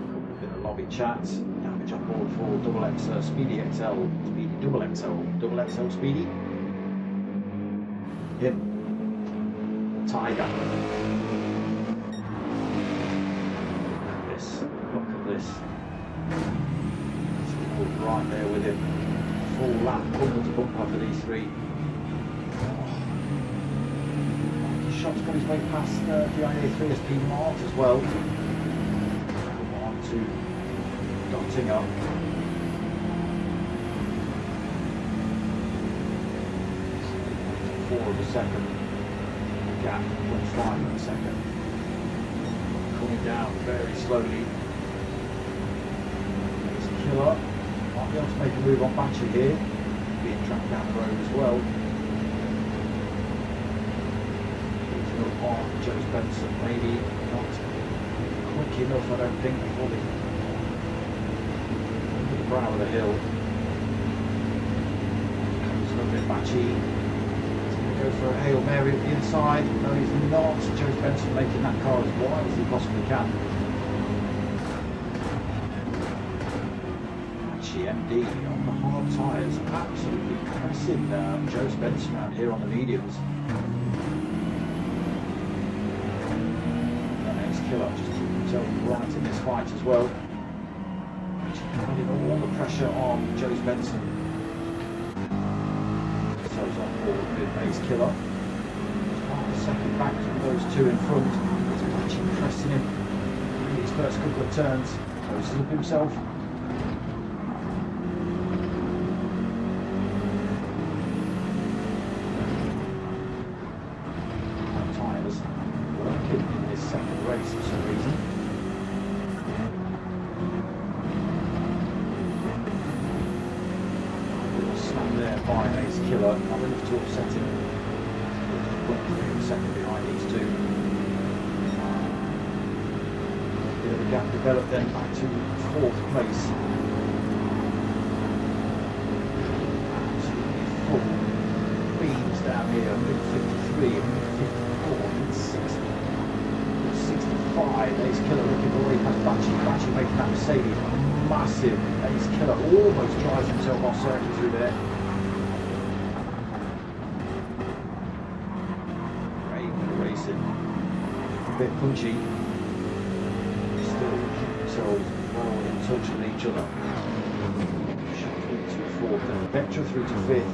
Could have been a lobby chat. Damage on board for double X, Speedy XL, Speedy double XL Speedy. Him. Tiger. Look at this. Right there with him. Full lap, bumper to bumper for these three. Shot's got his way past GR3 SP Mart as well. 1, 2, dotting up. 4 of a second. Gap, 0.5 of a second. Coming down very slowly. It's Killer. Might be able to make a move on Batchy here. Being tracked down the road as well. On Joe Spencer, maybe not quick enough, I don't think, before the brow of the hill. Comes a little bit Batchy. He's going to go for a Hail Mary at the inside. No, he's not. Joe Spencer making that car as wide as he possibly can. Batchy MD on the hard tyres, absolutely pressing Joe Spencer around here on the mediums. Killer just keeping himself right in this fight as well. Putting all the pressure on Joe Benson. So he's on board with Ace Killer. Half a second back from those two in front. He's actually pressing him in his first couple of turns. Closes up himself. Tyres working in this second race for some reason. Little snap there by Ace Killer. Not enough to upset him. Second behind these two. Bit of a gap developed then back to 4th place. Absolutely full beams down here. 153, 154, 160. 65, Ace Killer looking all the way past Batchy making that Mercedes massive. Ace Killer almost drives himself off circuit through there. Great bit of racing. A bit punchy. Still keep themselves well in touch with each other. Shot through to 4th, and Vectra through to 5th.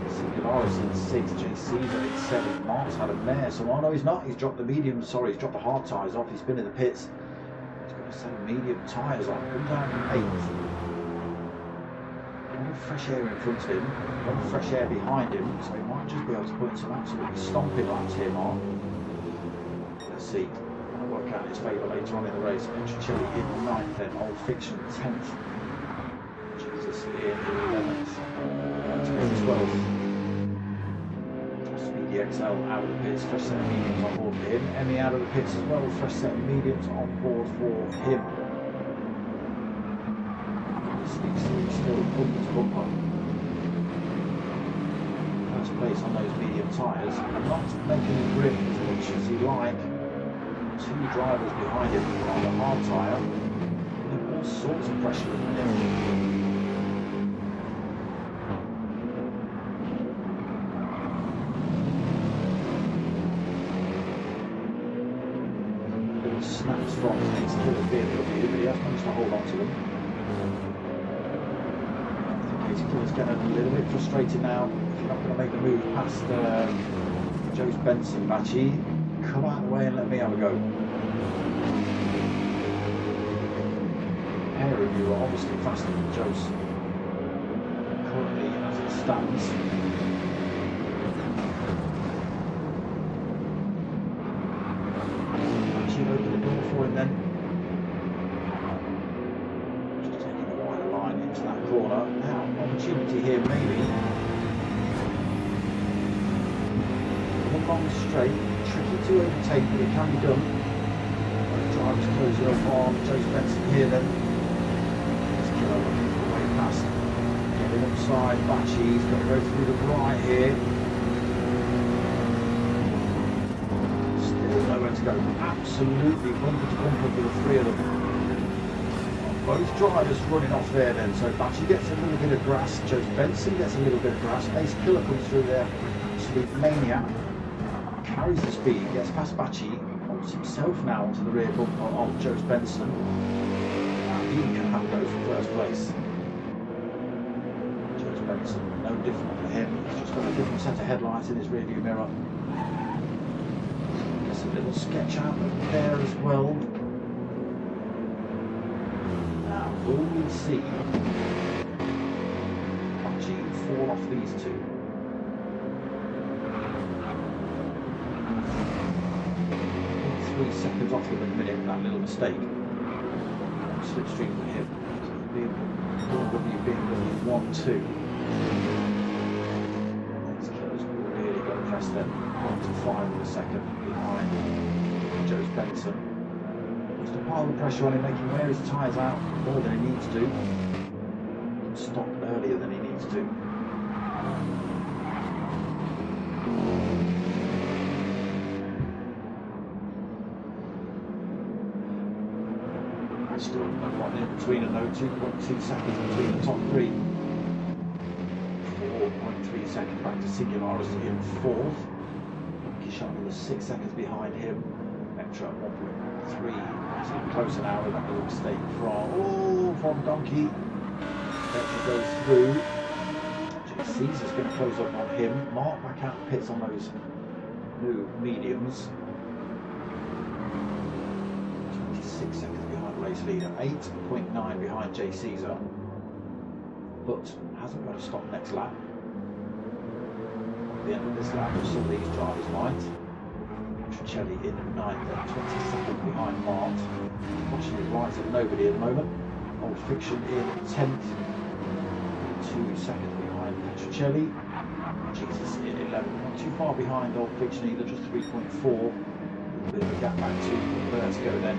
Singularis in 6th, JC's in 7th, Mark's had a mare, so oh no he's not, he's dropped the medium, sorry, he's dropped the hard tyres off, he's been in the pits. He's got a set of medium tyres on, come down to 8th. A lot of fresh air in front of him, a lot of fresh air behind him, so he might just be able to put in some absolutely stomping laps here, Mark. Let's see, I'm going to work out his favour later on in the race. Petricelli in 9th then, Old Fiction 10th. Jesus in 11th. Let's go to 12th. XL out of the pits, fresh set of mediums on board for him. Emmy out of the pits as well, fresh set of mediums on board for him. Still bumper to bumper. First place on those medium tyres, and not making him grip as much as he like. 2 drivers behind him on the hard tyre. All sorts of pressure in the snaps from Ace Killer's BMW, but he has managed to hold on to them. I think Ace Killer's getting a little bit frustrated now. If you're not going to make the move past Joe Benson, Batchy, come out of the way and let me have a go. A pair of you are obviously faster than Joe's. Currently, as it stands. Open the door for him then. Just taking a wider line into that corner. Now, opportunity here maybe. One long straight, tricky to overtake, but it can be done. The driver's closing up on Joe Spencer here then. Let's kill over the way past. Getting upside, Batchy, he's got to go through the right here. Nowhere to go, absolutely bumper to bumper for the 3 of them. Both drivers running off there then, so Batchy gets a little bit of grass, Joe Benson gets a little bit of grass, Ace Killer comes through there, absolute maniac, carries the speed, gets past Batchy, holds himself now onto the rear bumper of Joe Benson, and he can have a go for first place. Joe Benson, no different for him, he's just got a different set of headlights in his rear view mirror. Gets a little sketch out there as well. Will we see Batchy fall off these two? 3 seconds off him at the minute, that little mistake. Slipstream for him. BMW 1-2. These killers really got to press them 1-5 in a second behind Joe Benson. To pile the pressure on him, making wear his tyres out more than he needs to, and stop earlier than he needs to. Still no one in between, and no 2.2 seconds between the top three. 4.3 seconds back to Singularis in fourth. Kishon with 6 seconds behind him. Vectra 1.3. It's even closer now with that little mistake from Donkey. Vectra goes through. Caesar's going to close up on him. Mark back out the pits on those new mediums. 26 seconds behind race leader. 8.9 behind J. Caesar. But hasn't got to stop next lap. At the end of this lap, some of these drivers might. Tricelli in 9th, 22nd behind Mart. Watching his rights at nobody at the moment. Old Fiction in 10th, 2 seconds behind Tricelli. Jesus in 11th, not too far behind Old Fiction either, just 3.4. A little bit of a gap back to Vertigo then,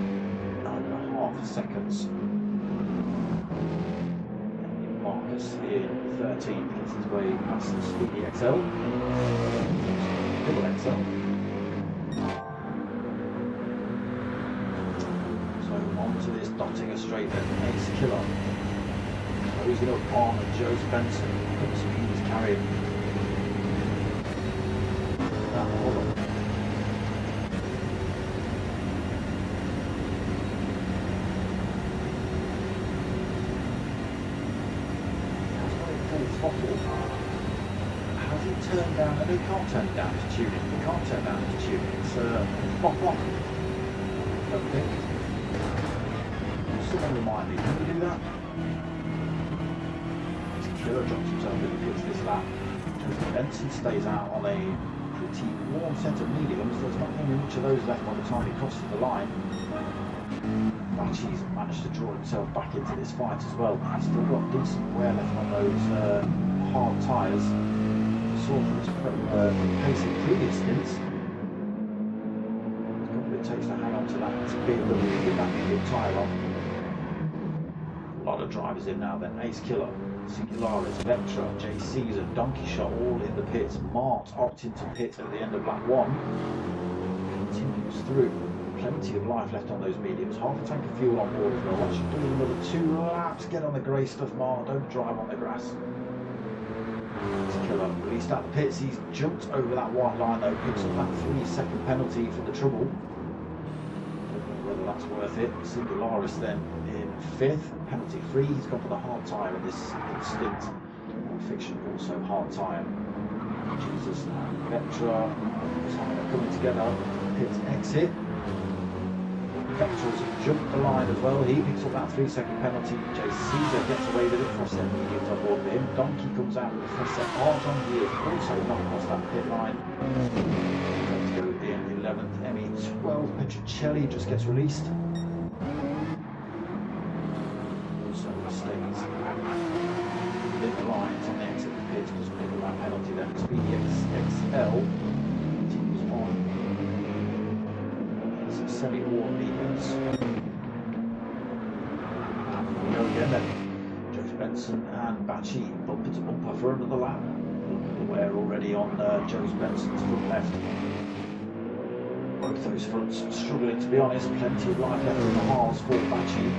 9.5 seconds. Marcus in 13th, gets his way past the Speedy XL. Double XL. To this Dottinger straight then, Ace Killer. Closing up on Joe Benson. Look at the speed he's carrying. Hold on. Has he turned down? No, he can't turn down his tuning. He can't turn down his tuning. It's block. I don't think. Someone remind me, can we do that? Killer drops himself in the pits this lap. Benson stays out on a pretty warm set of mediums. There's not going to be much of those left by the time he crosses the line. Batchy's managed to draw himself back into this fight as well. He's still got decent wear left on those hard tyres. Saw from his pace in previous stints. There's a couple it takes to hang on to that BMW to get that medium tyre on. A lot of drivers in now then. Ace Killer, Singularis, Vectra, J. Caesar, Donkey Shot all in the pits. Mart opting to pit at the end of lap 1. Continues through. Plenty of life left on those mediums. Half a tank of fuel on board as well. That should do another 2 laps. Get on the grey stuff, Mart. Don't drive on the grass. Ace Killer released out the pits. He's jumped over that white line though. Picks up that 3-second penalty for the trouble. Don't know whether that's worth it. Singularis then in 5th, penalty free. He's gone for the hard tyre in this stint. Fiction also hard tyre. Jesus and Vectra coming together. Pit exit. Vectra's jumped the line as well. He picks up that 3-second penalty. J. Caesar gets away with it. Fresh set mediums on board for him. Donkey comes out with a fresh set hard on. He is also not across that pit line. Let's go in 11th. Emmy 12. Petricelli just gets released. Stays within the lines on the exit of the pits, doesn't pick up that penalty then. Speedy XL continues on. Some semi-warm mediums. And we go again then. Joe Benson and Batchy bumper to bumper for another lap. Look at the wear already on Joe Benson's front left. Both those fronts struggling to be honest. Plenty of life left in the halves for Batchy.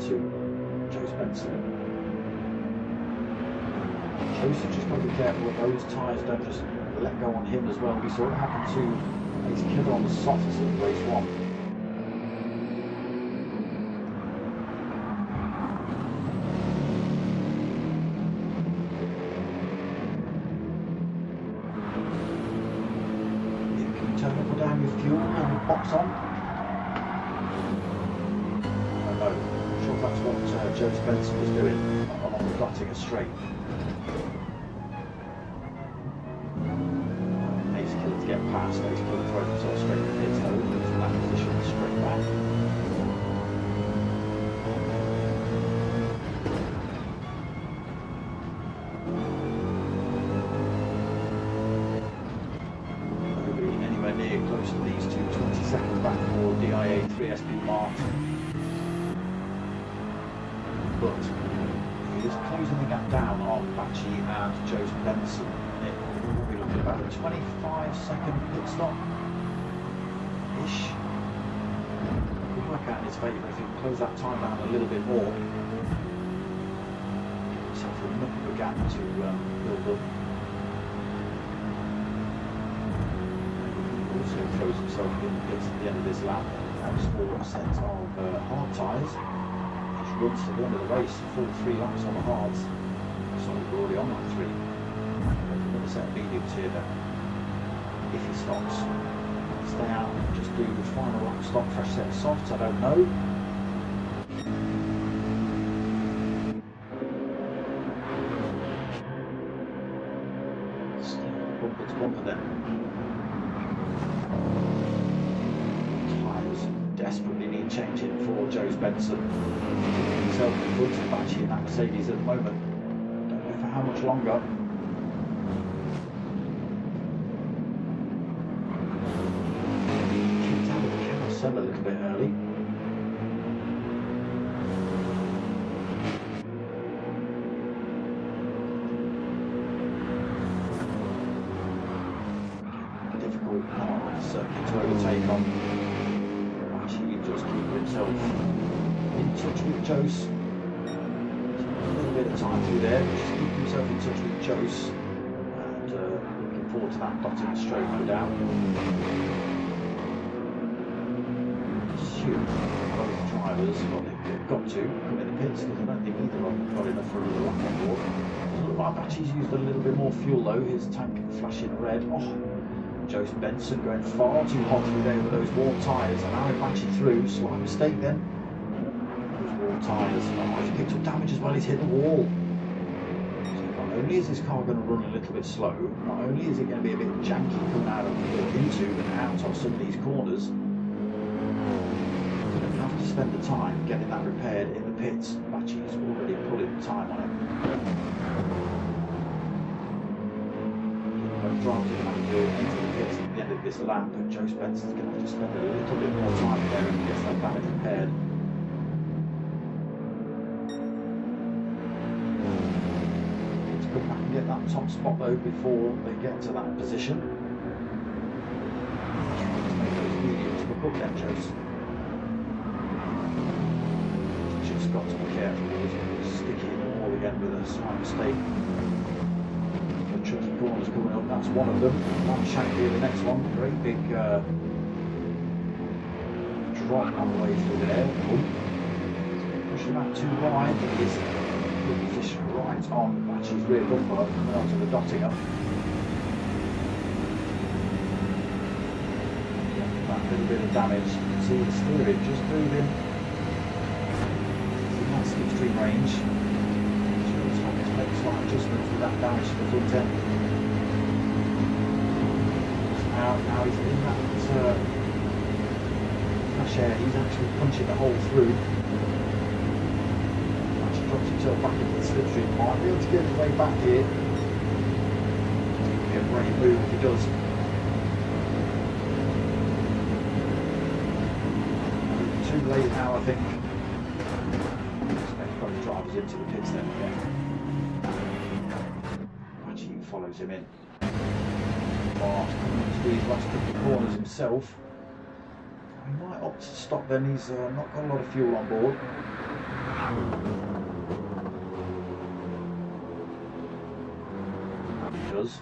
to Joe Spencer. Joe's just got to be careful that those tyres don't just let go on him as well. We saw it happen to Ace Killer on the softs in race 1. Turn up or down with fuel and box on. I know, I'm sure that's what Joe Spencer was doing along the Dottinger straight. Ace Killer to get past, Ace Killer throws himself straight to the pit though, and from that position straight back. Close to these two, 20 seconds back for DIA 3SP Martin. But he is closing the gap down on Bachi and Joe Benson. It will be looking about a 25-second pit stop ish. We'll work out in his favour if he can close that time down a little bit more. So for enough of a gap to build up. Also throws himself in the pits at the end of this lap. Has 4 sets of hard tyres. Just runs to the end of the race, full 3 laps on the hards. So we're already on lap 3. There's another set of mediums here that if he stops, stay out and just do the final lap stop, fresh set of softs, I don't know. Still bumper to bumper then. Desperately need changing for Joe Benson. Himself in front of Bachi in that Mercedes at the moment. Don't know for how much longer. Kicked out of the carousel a little bit early. Difficult part of the circuit to overtake on. Just keep himself in touch with Jose. A little bit of time through there, just keep himself in touch with Jose. And looking forward to that Dottinger straight, no doubt. Assume both drivers, well, they've got to come in the pits because I don't think either of them got enough for a lap on board. It looks like Bachi's used a little bit more fuel though, his tank flashing red. Oh. Joe Benson going far too hot through there with those warm tyres, and Aaron Bachi through, slight mistake then. Those warm tyres, oh, he's picked up damage as well, he's hit the wall. So not only is this car going to run a little bit slow, not only is it going to be a bit janky coming out of into and out of some of these corners, you're going to have to spend the time getting that repaired in the pits. Bachi's already pulling the time on it. Drivers are going to have to do it into the pits at the end of this lap, and Joe Spencer's going to have to spend a little bit more time there and get that damage repaired. Let's come back and get that top spot though before they get to that position. Let's make those mediums look up then, Joe. Just got to be careful, he's sticking in the wall again with a slight mistake. Tricky corners coming up, that's one of them. That shank here, the next one. Great big drop on the way through there. Pushing that too wide. It is really fish right on Bachi's rear bumper, coming onto the Dottinger. That little bit of damage. You can see the steering just moving in that slipstream range. Make slight adjustments with that damage to the front end. Now he's in that fresh air, he's actually punching the hole through. Actually drops himself back into the slipstream. Might be able to get his way back here. It'll be a great move if he does. Too late now, I think. Let's put the drivers into the pits then again. Follows him in. Fast to these last couple of corners himself. He might opt to stop then, he's not got a lot of fuel on board. Does.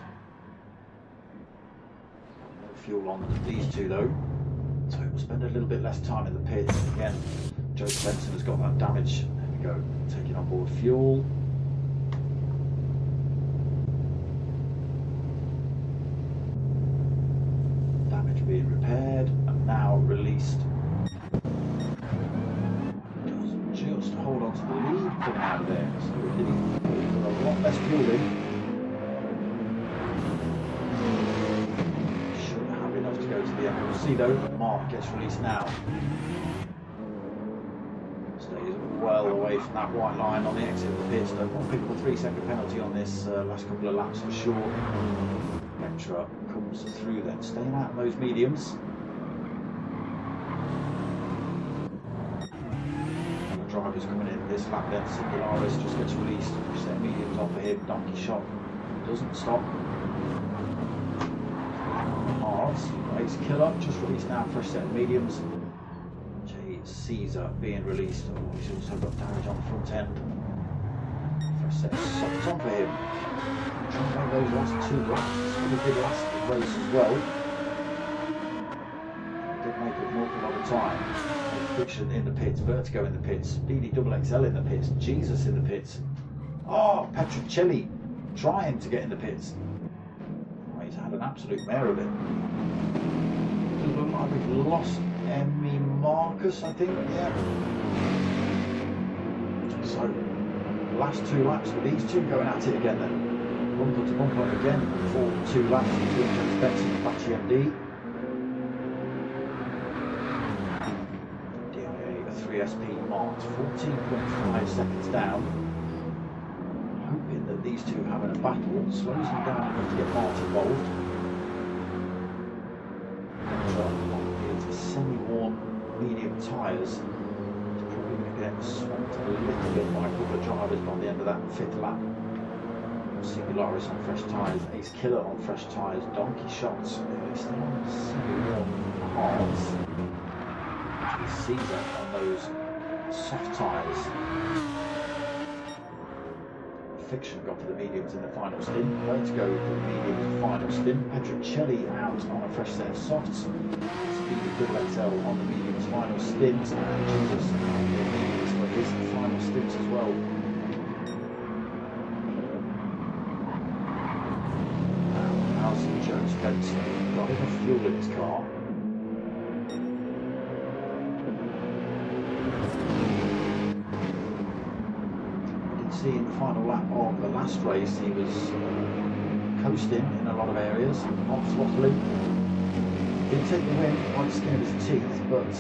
No fuel on these two though, so we'll spend a little bit less time in the pits. Again, Joe Benson has got that damage. There we go, taking on board fuel. Damage being repaired and now released. Does just hold on to the lead coming out of there, so we're getting a lot less fuel in. We'll see though, Mark gets released now. Stays well away from that white line on the exit of the pits. Don't want to pick up a 3-second penalty on this last couple of laps for sure. Vectra comes through then, staying out of those mediums. And the driver's coming in this lap then. Singularis just gets released. Set mediums on for him. Donkey Shot doesn't stop. Ace Killer just released now, fresh set of mediums. J Caesar being released. Oh, he's also got damage on the front end. Fresh set of softs on for him. Trying to make those last two laps. He did last race as well. Did make an awful lot of time. Friction in the pits, Vertigo in the pits, Speedy Double XL in the pits, Jesus in the pits. Oh, Petrocelli trying to get in the pits. He's had an absolute mare of it. Does look like we've lost Emmy Marcus, I think, yeah. So, last two laps with these two going at it again then. Bumper to bumper again for 2 laps between James Benson and Apache MD. DIA 3SP marked 14.5 seconds down. Hoping that these two having a battle slows them down enough to get Mart involved. It's semi-worn medium tyres. It's probably going to get swamped a little bit by a couple of drivers by the end of that 5th lap. Singularis on fresh tyres, Ace Killer on fresh tyres, Donkey Shots still on semi-worn hards. Caesar on those soft tyres. Fiction got for the mediums in the final stint. Way to go for the mediums final stint. Petrocelli out on a fresh set of softs. Speedy Double XL on the mediums final stint. And Jesus on the mediums for his final stint as well. How's Joe Spencer? Got enough fuel in his car. See in the final lap of the last race he was coasting in a lot of areas, not throttling. Didn't take the win by the skin of his teeth, but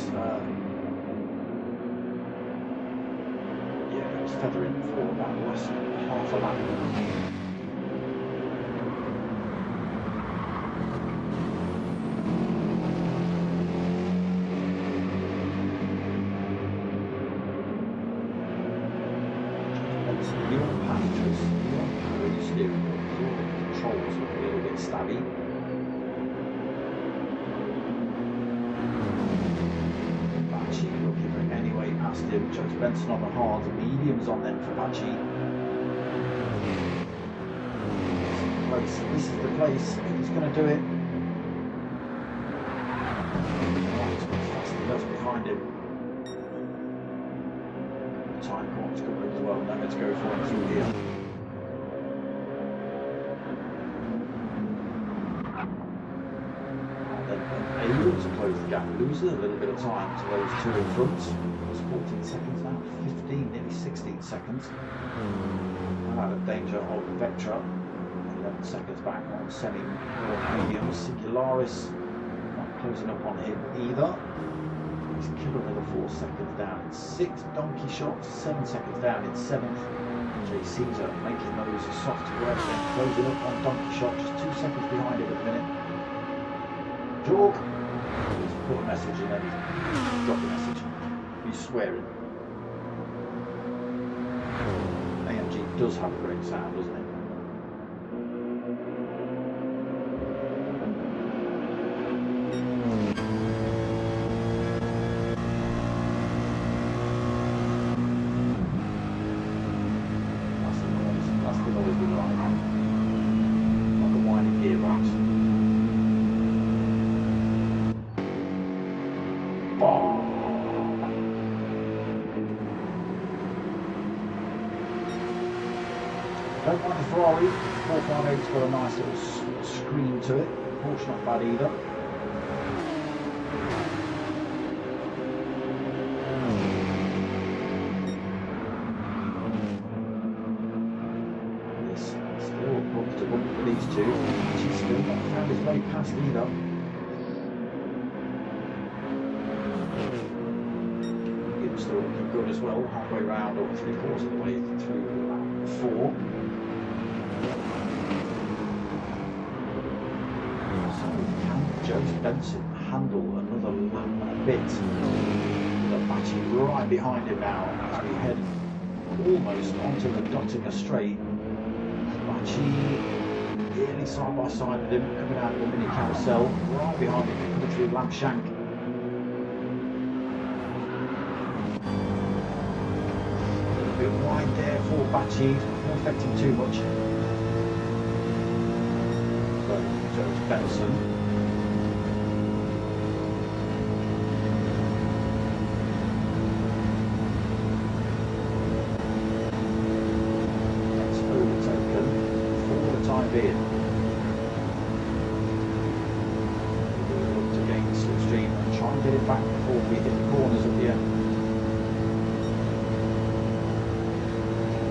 yeah, he was feathering for about the last half a lap. Controls look a little bit stabby. Apache looking for anyway past him. Joe Benson on the hard, mediums on then for Apache. This is the place. He's going to do it. Fast enough behind him. Time corners coming as well. Now let's go for it through here. Able to close the gap, losing a little bit of time to those two in front. It was 14 seconds now, 15, nearly 16 seconds. Out of danger of Vectra. 11 seconds back on semi-medium. Singularis not closing up on him either. He's killed another 4 seconds down in 6th. Donkey Shot 7 seconds down in 7th. J Caesar making those soft work, then closing up on Donkey Shot, just 2 seconds behind him at the minute. Jorg, he's put a message and then he's dropped the message. He's swearing. AMG does have a great sound, doesn't it? Don't mind the Ferrari. 458's got a nice little screen to it. Porsche not bad either. Yes, still bump to bump with these two. She's still not found his way past either. Gibbs still looking good as well, halfway round or 3/4 of the way through lap 4. Joe Benson handle another lap and a bit. The Bachi right behind him now as we head almost onto the Dottinger straight. Bachi nearly side by side with him, coming out of the mini carousel, right behind him, coming through Lampshank. A little bit wide there for Bachi, not affecting too much. So Joe Benson. Being. We'll look to gain the slipstream and try and get it back before we hit the corners at the end.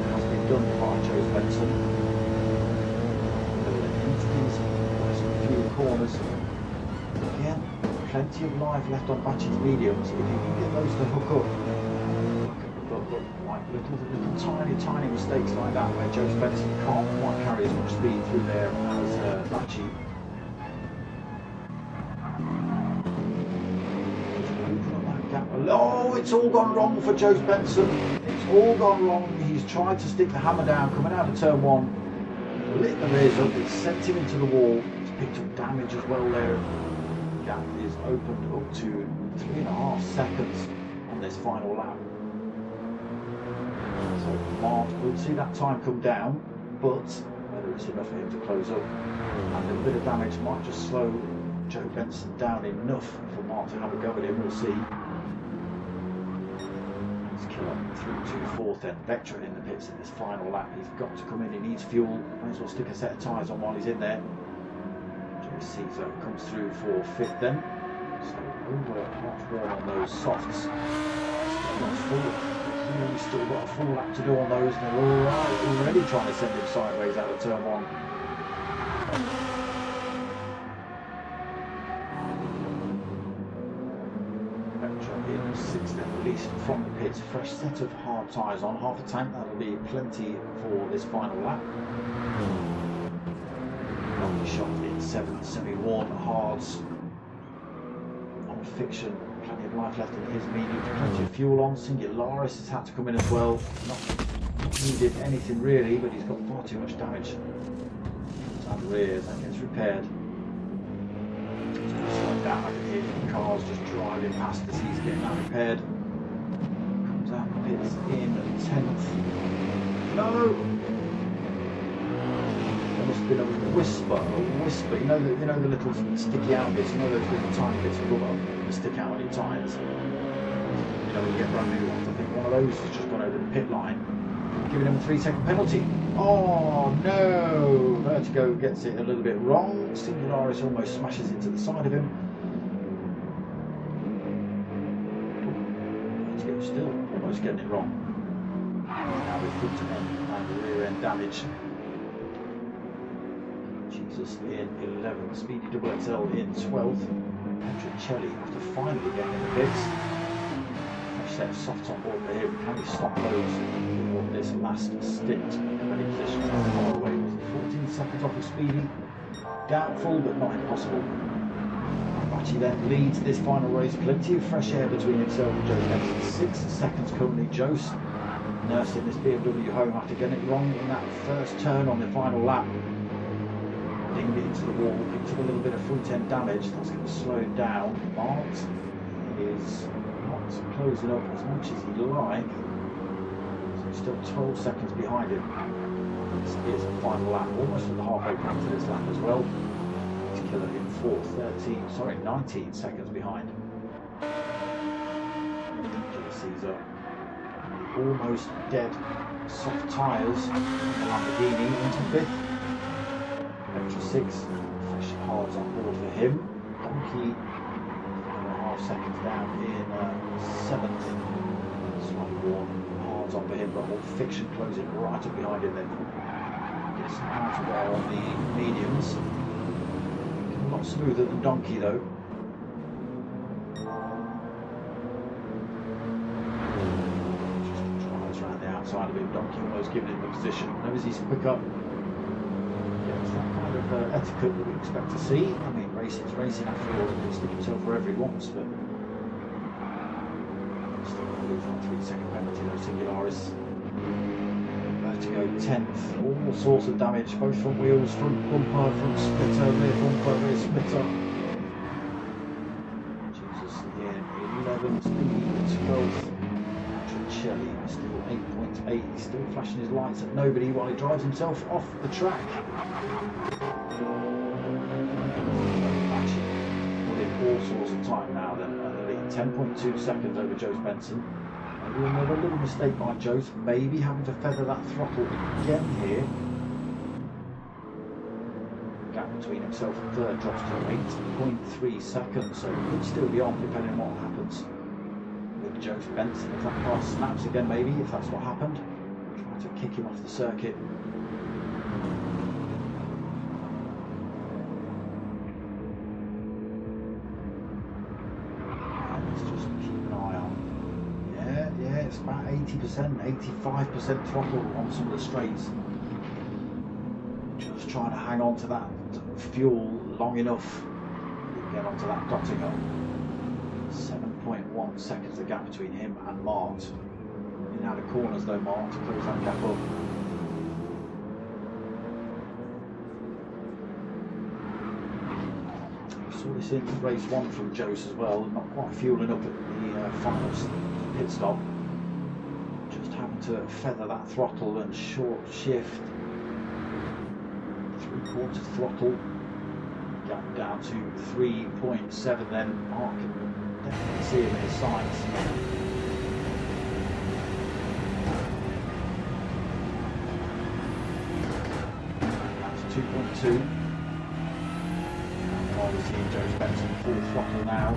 It has been done by Joe Benson. Into these last few corners. Again, plenty of life left on Bachi's mediums. If you can get those to hook up. Like little tiny mistakes like that where Joe Spencer can't quite carry as much speed through there as Bachi. Oh, it's all gone wrong for Joe Benson. It's all gone wrong. He's tried to stick the hammer down coming out of turn 1. Lit the rears up, it's sent him into the wall. He's picked up damage as well there. The gap is opened up to 3.5 seconds on this final lap. So Mart will see that time come down, but whether it's enough for him to close up, and a little bit of damage might just slow Joe Benson down enough for Mart to have a go at him. We'll see. He's killer through to 4th then. Vectra in the pits in this final lap. He's got to come in. He needs fuel. Might as well stick a set of tyres on while he's in there. Joe Caesar comes through for 5th then. So over half on those softs. He's still got a full lap to do on those, and they're alright, already trying to send him sideways out of turn 1. Vectra in 6th then, released from the pits. Fresh set of hard tyres on, half a tank, that'll be plenty for this final lap. Lovely shot in 7th, semi-worn hards on fiction. Plenty of life left in his medium, plenty of fuel on. Singularis has had to come in as well. Not needed anything really, but he's got far too much damage. And rears, that gets repaired. It's going to slow down, I can hear the cars just driving past as he's getting that repaired. Comes out and pits in 10th. No! There must have been a whisper. You know the little sticky out bits, you know those little tiny bits of rubber that stick out on your tyres. You know when you get brand new ones. I think one of those has just gone over the pit line, giving him a 3-second penalty. Oh no! Vertigo gets it a little bit wrong. Singularis almost smashes into the side of him. Vertigo still almost getting it wrong. Now with front end and rear end damage. Jesus in 11th, Speedy XXL in 12th. Petricelli after finally getting in the pits. Fresh set of softs on board for him. Can he stop those for this last stint? Ready position far away. 14 seconds off of Speedy. Doubtful but not impossible. Bachi then leads this final race. Plenty of fresh air between himself and Joe Benson. 6 seconds currently. Jose nursing this BMW home after getting it wrong in that first turn on the final lap. Dinged it into the wall, picked up a little bit of front end damage. That's going to slow him down. Mart is not closing up as much as he'd like. So he's still 12 seconds behind him. This is a final lap, almost at the halfway point to this lap as well. He's killer in 4th, 19 seconds behind. Caesar almost dead soft tyres on the Lamborghini into 5th. Extra 6, fresh hards on board for him. Donkey 4.5 seconds down in 7th. Slightly worn, hards on for him, but all Fiction closing right up behind him then. Gets some out of wear on the mediums. A lot smoother than Donkey though. Side of him, Donkey almost giving him the position. Knows he's quicker. Yeah, it's that kind of etiquette that we expect to see. I mean, racing's racing after all. He can stick himself wherever he wants, but still going to lose that 3-second penalty though. Singularis Vertigo 10th. All sorts of damage, both front wheels, front bumper, front splitter, rear bumper, rear splitter. Jesus, in 11th, 12th. Shelley still 8.8, he's still flashing his lights at nobody while he drives himself off the track. Put in all sorts of time now then, 10.2 seconds over Joe Benson. Maybe another little mistake by Joe, maybe having to feather that throttle again here. Gap between himself and third drops to 8.3 seconds, so he could still be on depending on what happens. Joe Benson, if that car snaps again maybe, if that's what happened, try to kick him off the circuit. And let's just keep an eye on. Yeah, it's about 80%, 85% throttle on some of the straights. Just trying to hang on to that fuel long enough to get onto that dotting up. 7.1 seconds the gap between him and Mart. In out of corners though, Mart to close that gap up. We saw this in race 1 from Jose as well, not quite fueling up at the final pit stop. Just having to feather that throttle and short shift. 3/4 throttle. Gap down to 3.7 then. Mark definitely see him in his sights. That's 2.2. While we're seeing Joe Benson full throttle now.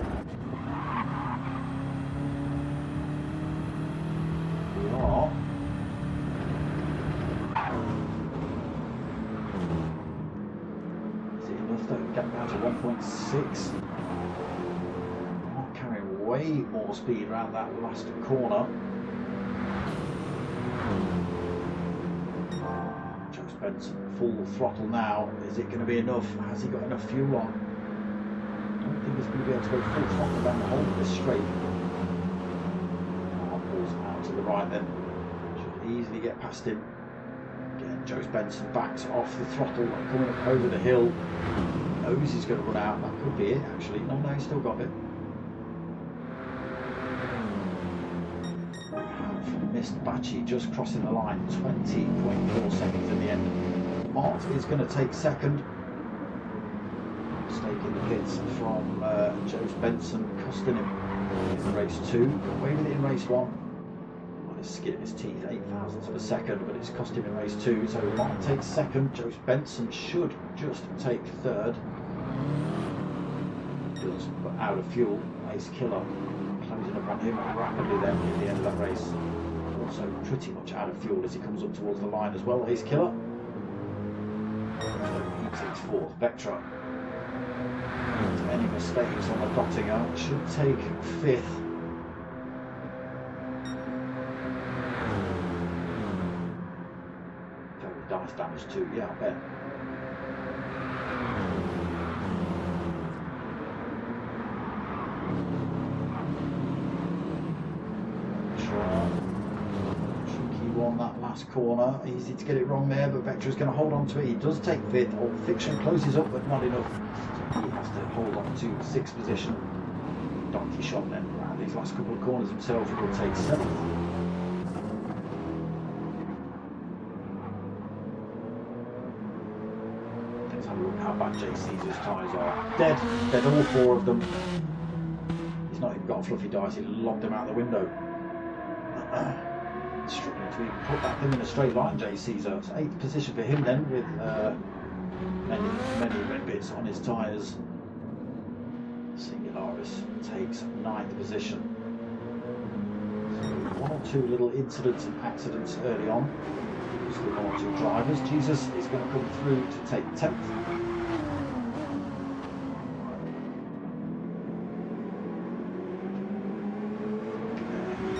We are. Is it enough though? Get down to 1.6. Way more speed around that last corner. Joe Benson full throttle now. Is it going to be enough? Has he got enough fuel on? I don't think he's going to be able to go full throttle down the whole of this straight. Pulls out to the right then. Should easily get past him. Again, Joe Benson backs off the throttle coming up over the hill. Knows he's going to run out. That could be it actually. No, he's still got it. Missed Bacci just crossing the line, 20.4 seconds in the end. Mart is going to take second. Mistake in the pits from Joe Benson, costing him in race 2. Got away with it in race 1. Well, his skin in his teeth, 0.008 of a second, but it's cost him in race 2. So Mart takes second. Joe Benson should just take third. He does, but out of fuel. Ace Killer closing up on him rapidly then at the end of that race. Also pretty much out of fuel as he comes up towards the line as well, Ace Killer. So he takes fourth. Vectra, any mistakes on the Dottinger, should take fifth. Very dice damage too, yeah, I bet. On that last corner, easy to get it wrong there, but Vectra's going to hold on to it. He does take fifth. Old Fiction closes up, but not enough. So he has to hold on to 6th position. Donkey shot then around these last couple of corners himself. He will take 7th. Let's have a look how bad JC's tyres are. Dead all 4 of them. He's not even got a fluffy dice. He lobbed them out the window. to even put that thing in a straight line, J. Caesar. It's 8th position for him then, with many red bits on his tyres. Singularis takes 9th position. So 1 or 2 little incidents and accidents early on. Just with 1 or 2 drivers. Jesus is going to come through to take 10th.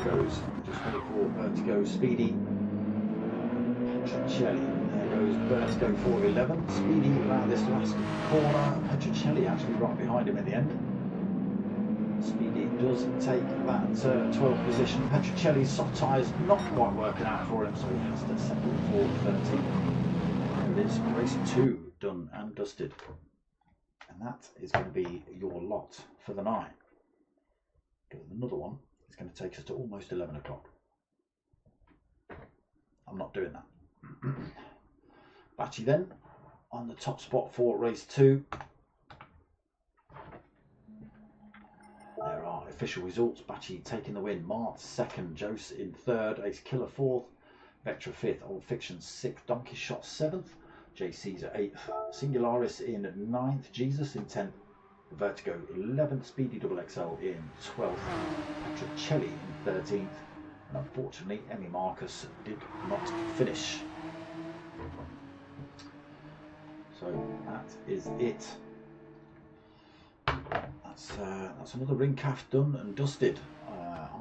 Goes just wait for Vertigo Speedy. Petrocelli, there goes Vertigo for 11th. Speedy around this last corner. Petrocelli actually right behind him at the end. Speedy does take that 12th position. Petrocelli's soft tyres not quite working out for him, so he has to settle for 13th. There it is, race 2 done and dusted. And that is going to be your lot for the night. Because another one is going to take us to almost 11 o'clock. I'm not doing that. Batchy then on the top spot for race 2. There are official results. Batchy taking the win. Mart 2nd, Jose in 3rd, Ace Killer 4th, Vectra 5th, Old Fiction 6th, Donkey Shot 7th, J. Caesar 8th, Singularis in 9th, Jesus in 10th, Vertigo 11th, Speedy XXL in 12th, Petrocelli in 13th, and unfortunately Emmy Marcus did not finish. So that is it. That's another ring calf done and dusted.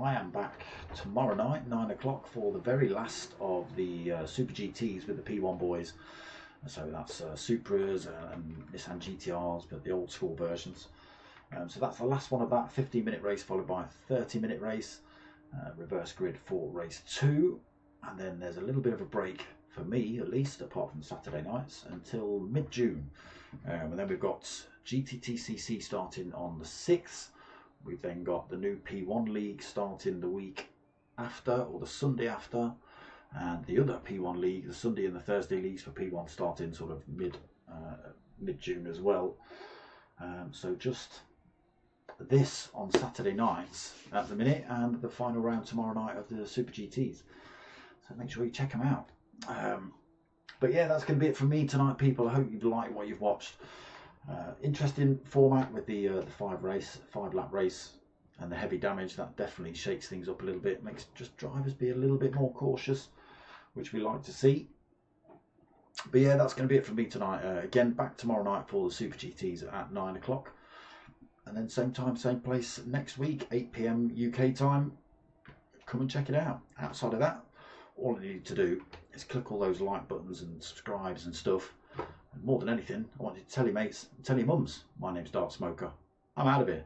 I am back tomorrow night, 9 o'clock, for the very last of the Super GTs with the P1 boys. So that's Supras and Nissan GTRs, but the old school versions. So that's the last one of that 15-minute race, followed by a 30-minute race, reverse grid for race 2. And then there's a little bit of a break, for me at least, apart from Saturday nights, until mid-June. And then we've got GTTCC starting on the 6th. We've then got the new P1 League starting the week after, or the Sunday after, and the other P1 League, the Sunday and the Thursday leagues for P1 starting sort of mid-June as well. So just this on Saturday nights at the minute, and the final round tomorrow night of the Super GTs. So make sure you check them out. But yeah, that's going to be it from me tonight, people. I hope you've liked what you've watched. Interesting format with the 5-lap race, and the heavy damage. That definitely shakes things up a little bit, makes just drivers be a little bit more cautious, which we like to see. But yeah, that's going to be it from me tonight. Again, back tomorrow night for the Super GTs at 9 o'clock, and then same time, same place next week, 8 PM UK time. Come and check it out. Outside of that, all you need to do is click all those like buttons and subscribes and stuff. And more than anything, I want you to tell your mates, tell your mums, my name's Dark Smoker. I'm out of here.